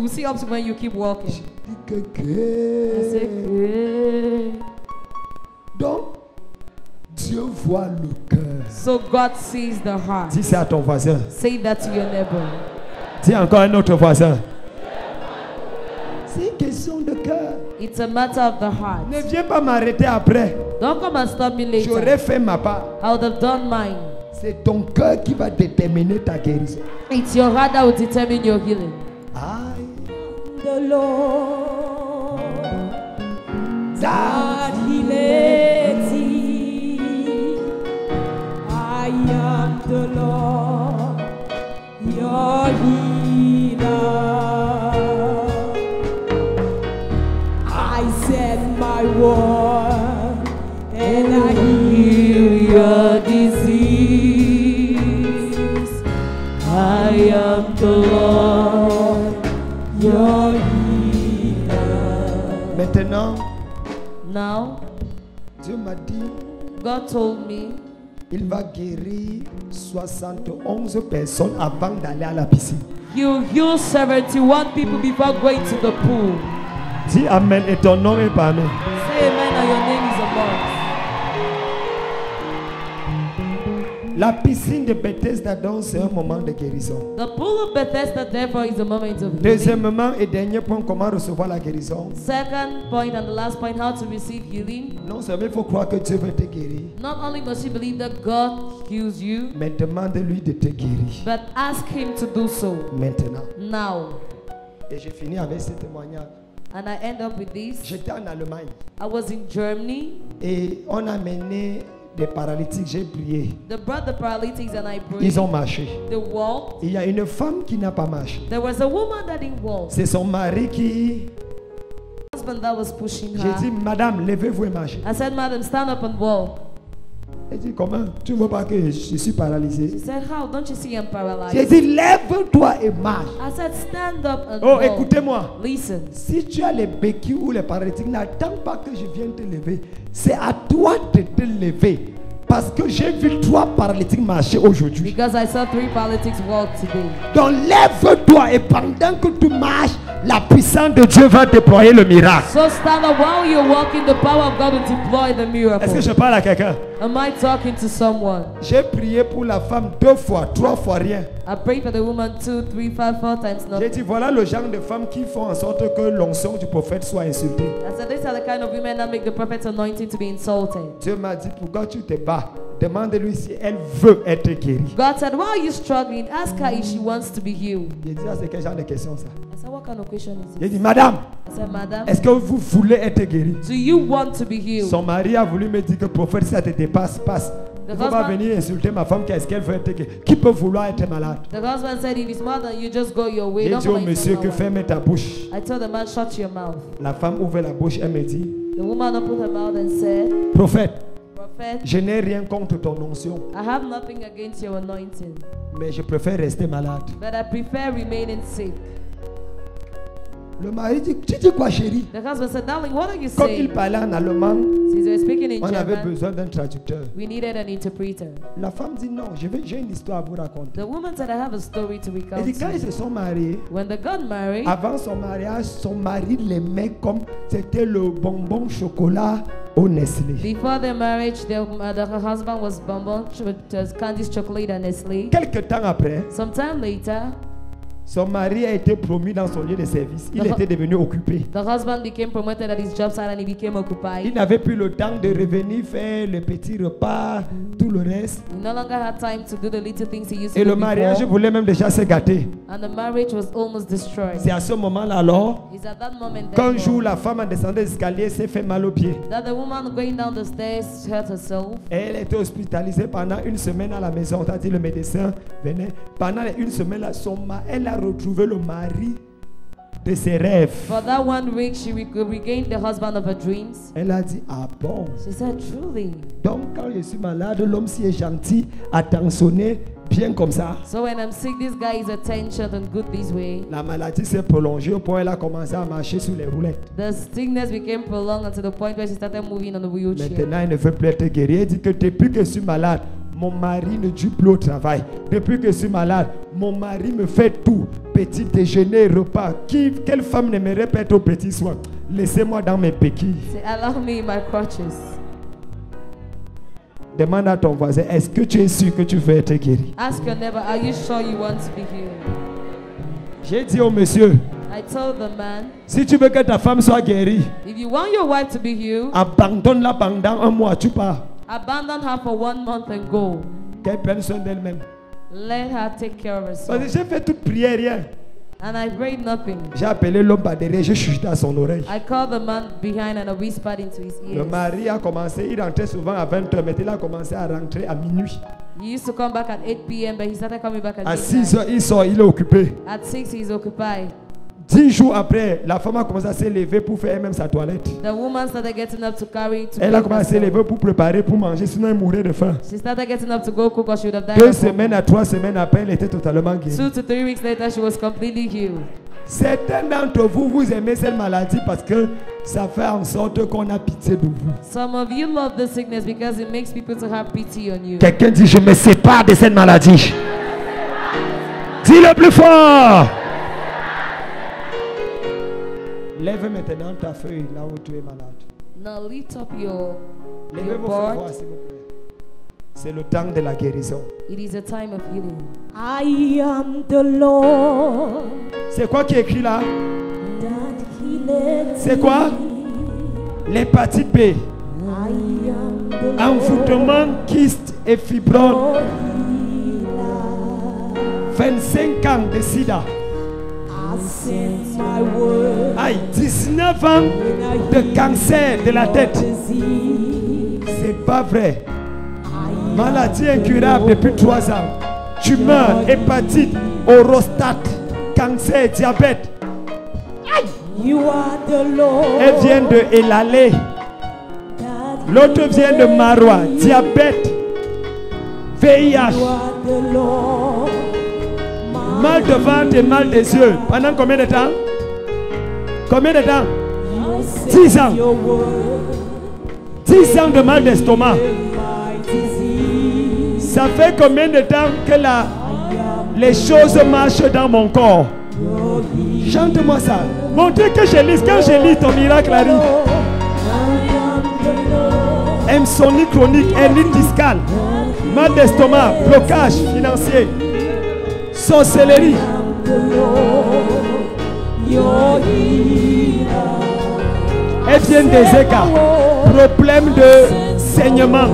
see up to when you keep walking. I said, Que- "Eh." Donc, Dieu voit le cœur. So God sees the heart. Dis ça à ton voisin. Say that to your neighbor. Dis encore un autre voisin. C'est une question de cœur. It's a matter of the heart. Ne viens pas m'arrêter après. Don't come and stop me later. J'aurais fait ma part. I would have done mine. C'est ton cœur qui va déterminer ta guérison. It's your heart that will determine your healing. Aïe. The Lord Ça. that healeth thee. I am the Lord, your healer. I send my word and I heal your disease. I am the Lord, your healer. Maintenant, Now, Dieu m'a dit, God told me il va guérir 71 personnes avant d'aller à la piscine. you heal 71 people before going to the pool. Dis Amen et ton nom est parmi. Say amen and your name is among. La piscine de Bethesda, donc, c'est un moment de guérison. The pool of Bethesda, therefore, is a moment of healing. Deuxièmement et dernier point, comment recevoir la guérison? Second point and the last point, how to receive healing. Non seulement il faut croire que Dieu veut te guérir, Not only must you believe that God heals you, mais demande-lui de te guérir. but ask Him to do so Maintenant. now. Et j'ai fini avec ce témoignage. And I end up with this. J'étais en Allemagne I was in Germany. et on a mené des paralytiques, j'ai prié. They brought the paralytics and I prayed. Ils ont marché. They walked. Il y a une femme qui n'a pas marché. There was a woman that didn't walk. C'est son mari qui... Husband that was pushing J'ai dit, her. madame, levez-vous et marchez. I said, Madam, stand up and walk. Elle dit, comment? Tu ne vois pas que je suis She paralysé? said, how? Don't you see I'm J'ai paralyzed? dit, lève-toi et marche. I said, stand up and Oh, walk. écoutez-moi. Listen. Si tu as les béquilles ou les paralytiques, n'attends pas que je vienne te lever. C'est à toi de te lever. Parce que j'ai vu 3 paralytiques marcher aujourd'hui. Because I saw 3 paralytics walk today. Donc lève-toi et pendant que tu marches, la puissance de Dieu va déployer le miracle. So stand up while you're walking, the power of God will deploy the miracle. Est-ce que je parle à quelqu'un? Am I talking to someone? J'ai prié pour la femme 2 fois, 3 fois rien. I prayed for the woman 2, 3, 5, 4 times J'ai nothing. dit voilà le genre de femmes qui font en sorte que l'onction du prophète soit insultée. I said, these are the kind of women that make the prophet's anointing to be insulted. Dieu m'a dit pourquoi tu te bats? Demande-lui si elle veut être guérie. God said, why are you struggling? Ask her if she wants to be healed. J'ai dit c'est quel genre de question ça? I said, what kind of question is J'ai it? dit madame, I said, madam, est-ce que vous voulez être guérie? do you want to be healed? Son mari a voulu me dire que prophète, si ça te dépasse, passe. Il ne faut pas venir insulter ma femme, qu'est-ce qu'elle veut être guérie? Qui peut vouloir être malade? The husband said, if it's more than you, just go your way. J'ai Don't dit au follow monsieur your que way. ferme ta bouche. I told the man, shut your mouth. La femme ouvre la bouche, elle me dit, The woman opened her mouth and said, prophète, Prophet, je n'ai rien contre ton onction, I have nothing against your anointing, mais je préfère rester malade. but I prefer remaining sick. Le mari dit, tu dis quoi chérie? The husband said, darling, what are you Comme il saying? parlait en allemand, Since they were speaking in on avait German, besoin d'un traducteur. we needed an interpreter. La femme dit non, j'ai une histoire à vous raconter. The woman said, I have a story to Elle recount. dit quand ils to se you. sont mariés, When they got married, avant son mariage, son mari l'aimait comme c'était le bonbon chocolat au Nestlé. before their marriage, the husband was bonbon, Candy's chocolate and Nestle. Quelque temps après, Sometime later, son mari a été promu dans son lieu de service. Il The hu- était devenu occupé. the husband became promoted at his job site and he became Il occupied. n'avait plus le temps de revenir faire le petit repas, tout le reste. He no longer had time to do the little things he used to Et do le mariage before, voulait même déjà se gâter. and the marriage was almost destroyed. C'est à ce moment-là alors It's at that moment qu'un jour therefore, la femme en descendant des escaliers s'est fait mal aux pieds. that the woman going down the stairs hurt herself. Et elle était hospitalisée pendant 1 semaine à la maison. On a dit le médecin venait. Pendant les 1 semaine, là, elle a retrouvé le mari de ses rêves. For that 1 week, she regained the husband of her dreams. Elle a dit, ah bon. She said, truly. Donc quand je suis malade, l'homme si est gentil, attentionné, bien comme ça. So when I'm sick, this guy is attention and good this way. La maladie s'est prolongée au point où elle a commencé à marcher sur les roulettes. The sickness became prolonged until the point where she started moving on the wheelchair. Maintenant, elle ne veut plus être guérie. Elle dit que depuis que je suis malade, mon mari ne dure plus au travail. Depuis que je suis malade, mon mari me fait tout. Petit déjeuner, repas. Quelle femme n'aimerait pas être au petit soin? Laissez-moi dans mes béquilles. Say, allow me my crutches. Demande à ton voisin, est-ce que tu es sûr que tu veux être guéri? Ask your neighbor, are you sure you want to be healed? J'ai dit au monsieur, I told the man, si tu veux que ta femme soit guérie, if you want your wife to be healed, abandonne-la pendant 1 mois, tu pars. abandon her for 1 month and go. Qu'elle prenne soin d'elle-même. Let her take care of Parce que herself. j'ai fait toute prière, rien. And I prayed nothing. J'ai appelé l'homme par derrière, j'ai chuchoté à son oreille. I called the man behind and I whispered into his Le ears. mari a commencé, il rentrait souvent à 20h, mais il a commencé à rentrer à minuit. He used to come back at 8 p.m., but he started coming back at À midnight. 6h, il sort, il est occupé. At 6, he's occupied. 10 jours après, la femme a commencé à se lever pour faire elle-même sa toilette. The woman started getting up to carry to Elle a cook commencé à se herself. lever pour préparer, pour manger, sinon elle mourrait de faim. She started getting up to go cook or she would have died. 2 of hunger. semaines à 3 semaines après, elle était totalement guérie. 2 to 3 weeks later, she was completely healed. Certains d'entre vous, vous aimez cette maladie parce que ça fait en sorte qu'on a pitié de vous. Some of you love the sickness because it makes people to have pity on you. Quelqu'un dit, je me sépare de cette maladie. Dis-le plus fort. Lève maintenant ta feuille là où tu es malade. Now lift up your Levez vos feuilles, board. s'il vous plaît. C'est le temps de la guérison. It is a time of healing. I am the Lord C'est quoi qui est écrit là? that healeth C'est quoi? L'hépatite B. I am the Envoûtement, kyste et fibrome. Lord 25 ans de sida. I sent my word Aïe, 19 ans de cancer de la tête. disease. C'est pas vrai. Maladie incurable depuis 3 ans. Tumeur, hépatite, orostate, cancer, diabète. You are the Lord Elle vient de Elalé. that L'autre vient de Marois. Diabète, VIH, you are the Lord my mal de ventre et mal des yeux. Pendant combien de temps? Combien de temps? You sent 10 ans. your word 10 ans de mal d'estomac. my disease. Ça fait combien de temps que les choses marchent dans mon corps? Chante-moi ça. Montrez que je lis. Quand je lis, ton miracle arrive. I am the Lord insomnie chronique, hernie discale, mal d'estomac, blocage financier, sorcellerie. Elles viennent des écarts, problème de saignement.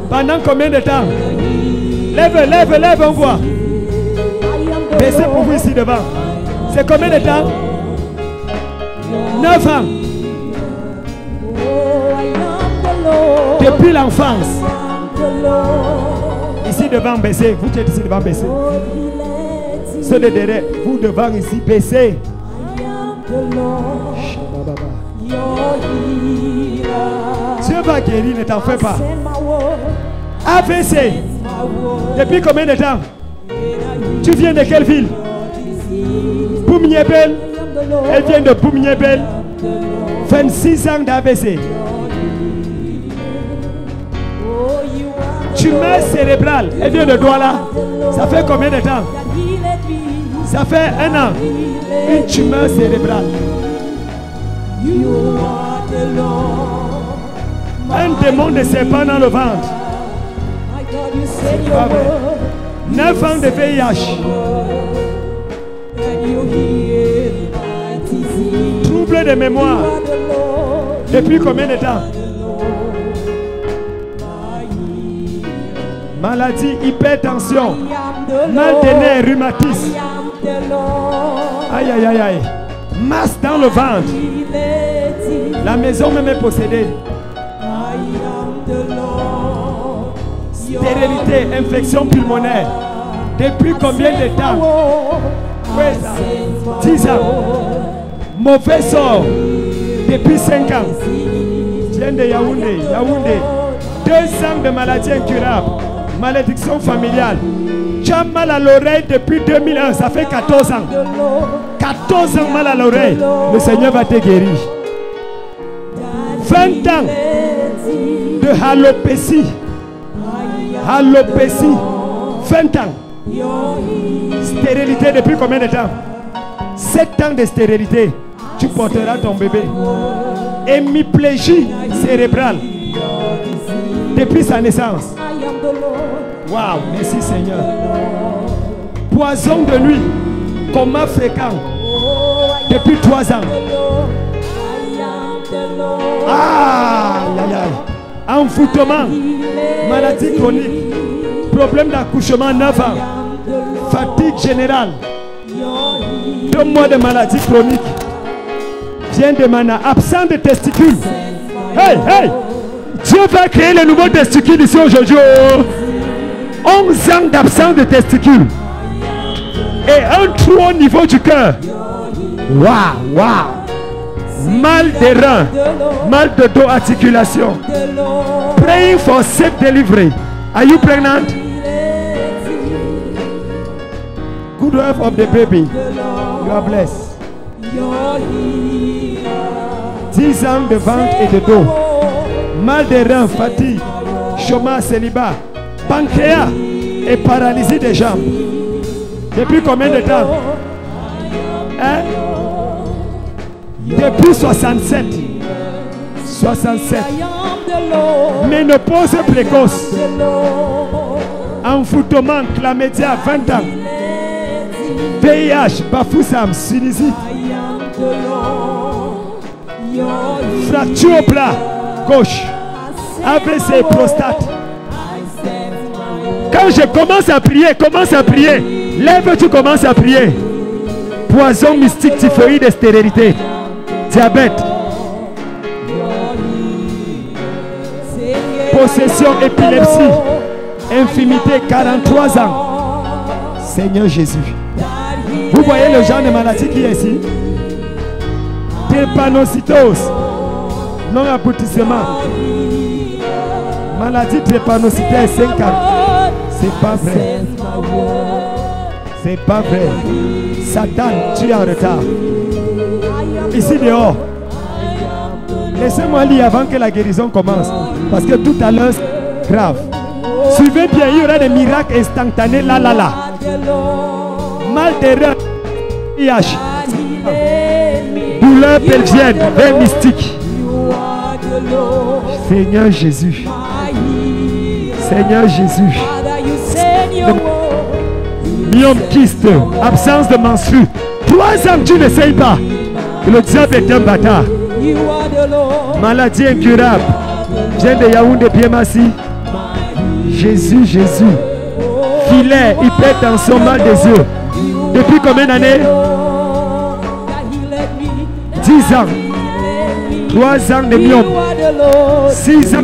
Pendant combien de temps? Lève, on voit. Baissez pour vous ici devant. C'est combien de temps? 9 ans. Depuis l'enfance. Ici devant, baissez. Vous qui êtes ici devant, baissez. Ceux de derrière, vous devant ici, baissez. Dieu va guérir, ne t'en fais pas. AVC. Depuis combien de temps? Tu viens de quelle ville? Boumniébel. Elle vient de Boumniébel. 26 ans d'AVC. Tumeur cérébrale. Elle vient de Douala. Ça fait combien de temps? Ça fait 1 an. Une tumeur cérébrale. Un démon de serpent dans le ventre. C'est pas vrai. 9 ans de VIH. Trouble de mémoire. Depuis combien de temps? Maladie, hypertension, mal de nerfs, rhumatisme. Aïe, aïe, aïe, aïe. Masse dans le ventre. La maison même est possédée. Stérilité, infection pulmonaire. Depuis combien de temps? Ouais, ça. 10 ans. Mauvais sort. Depuis 5 ans. Viens de Yaoundé. 2 ans de maladie incurable. Malédiction familiale. Tu as mal à l'oreille depuis 2001. Ça fait 14 ans. 14 ans mal à l'oreille. Le Seigneur va te guérir. 20 ans de halopécie. Halopécie. 20 ans. Stérilité depuis combien de temps? 7 ans de stérilité. Tu porteras ton bébé. Hémiplégie cérébrale. Depuis sa naissance. Waouh, merci Seigneur. Poison de nuit. Coma fréquent. Depuis 3 ans. Aïe, aïe, aïe. Envoûtement. Maladie chronique. Problème d'accouchement 9 ans. Fatigue générale. 2 mois de maladie chronique. Viens de mana. Absent de testicules. Hey, hey. Dieu va créer les nouveaux testicules ici aujourd'hui. 11 ans d'absence de testicules. Et un trou au niveau du cœur. Waouh, waouh. Mal des reins. Mal de dos, articulation. Praying for safe delivery. Are you pregnant? Good health of the baby. You are blessed. 10 ans de ventre et de dos. Mal des reins, fatigue, chômage, célibat, pancréas et paralysie des jambes. Depuis combien de temps? Hein? Depuis 67. 67. Ménopause précoce. Envoûtement, chlamydia, 20 ans. VIH, Bafoussam, sinusite. Fracture au plat gauche. AVC, prostate. Quand je commence à prier, lève, tu commences à prier. Poison mystique, typhoïde et stérilité. Diabète. Possession, épilepsie. Infirmité, 43 ans. Seigneur Jésus. Vous voyez le genre de maladie qui est ici? Drépanocytose. Non-aboutissement. Maladie drépanocytaire 5 ans. C'est pas vrai. C'est pas vrai. Satan, tu es en retard. Ici dehors. Laissez-moi lire avant que la guérison commence. Parce que tout à l'heure, c'est grave. Suivez bien, il y aura des miracles instantanés. Là, là, là. Mal de rein. IH. Douleur pelvienne. Verre mystique. Seigneur Jésus. Seigneur Jésus. Myome, kyste, absence de menstru. 3 ans tu n'essayes pas. Le diable est un bâtard. Maladie incurable. Viens de Yaoundé, Piémassi. Jésus, Jésus. Filet, hypertension, mal des yeux. Depuis combien d'années? 10 ans. 3 ans de myome. 6 ans.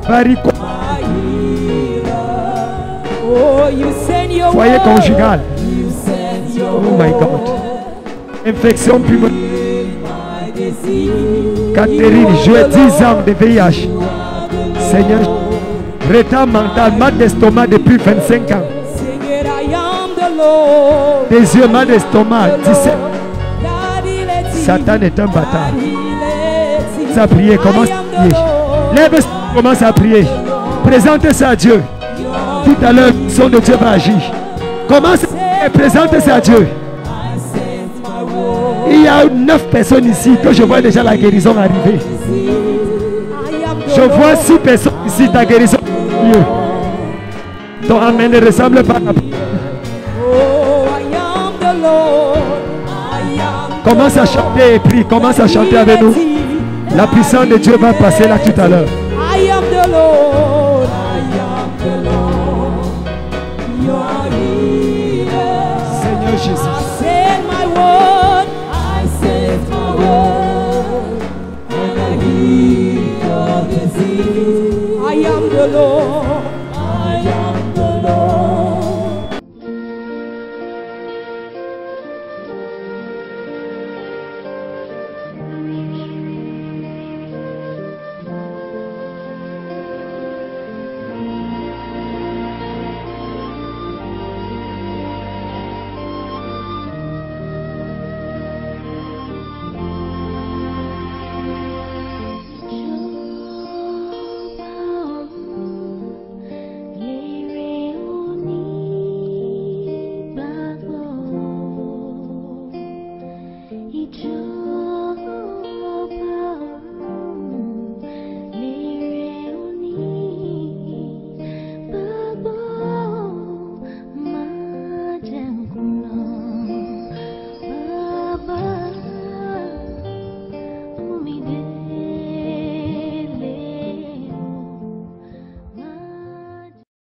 Varico. Foyer conjugal. Oh my God. Infection pulmonaire. Catherine, joué 10 ans de VIH. Seigneur, retard mental, mal d'estomac depuis 25 ans. Des yeux, mal d'estomac, 17. Satan est un bâtard. Ça a prié, commence à prier. Lève, commence à prier. Présente ça à Dieu. Tout à l'heure, le son de Dieu va agir. Commence à présenter ça à Dieu. Il y a 9 personnes ici que je vois déjà la guérison arriver. Je vois 6 personnes ici, ta guérison est mieux. Ton amen ne ressemble pas à... Commence à chanter et prie. Commence à chanter avec nous. La puissance de Dieu va passer là tout à l'heure. Seigneur Jésus. I am the Lord.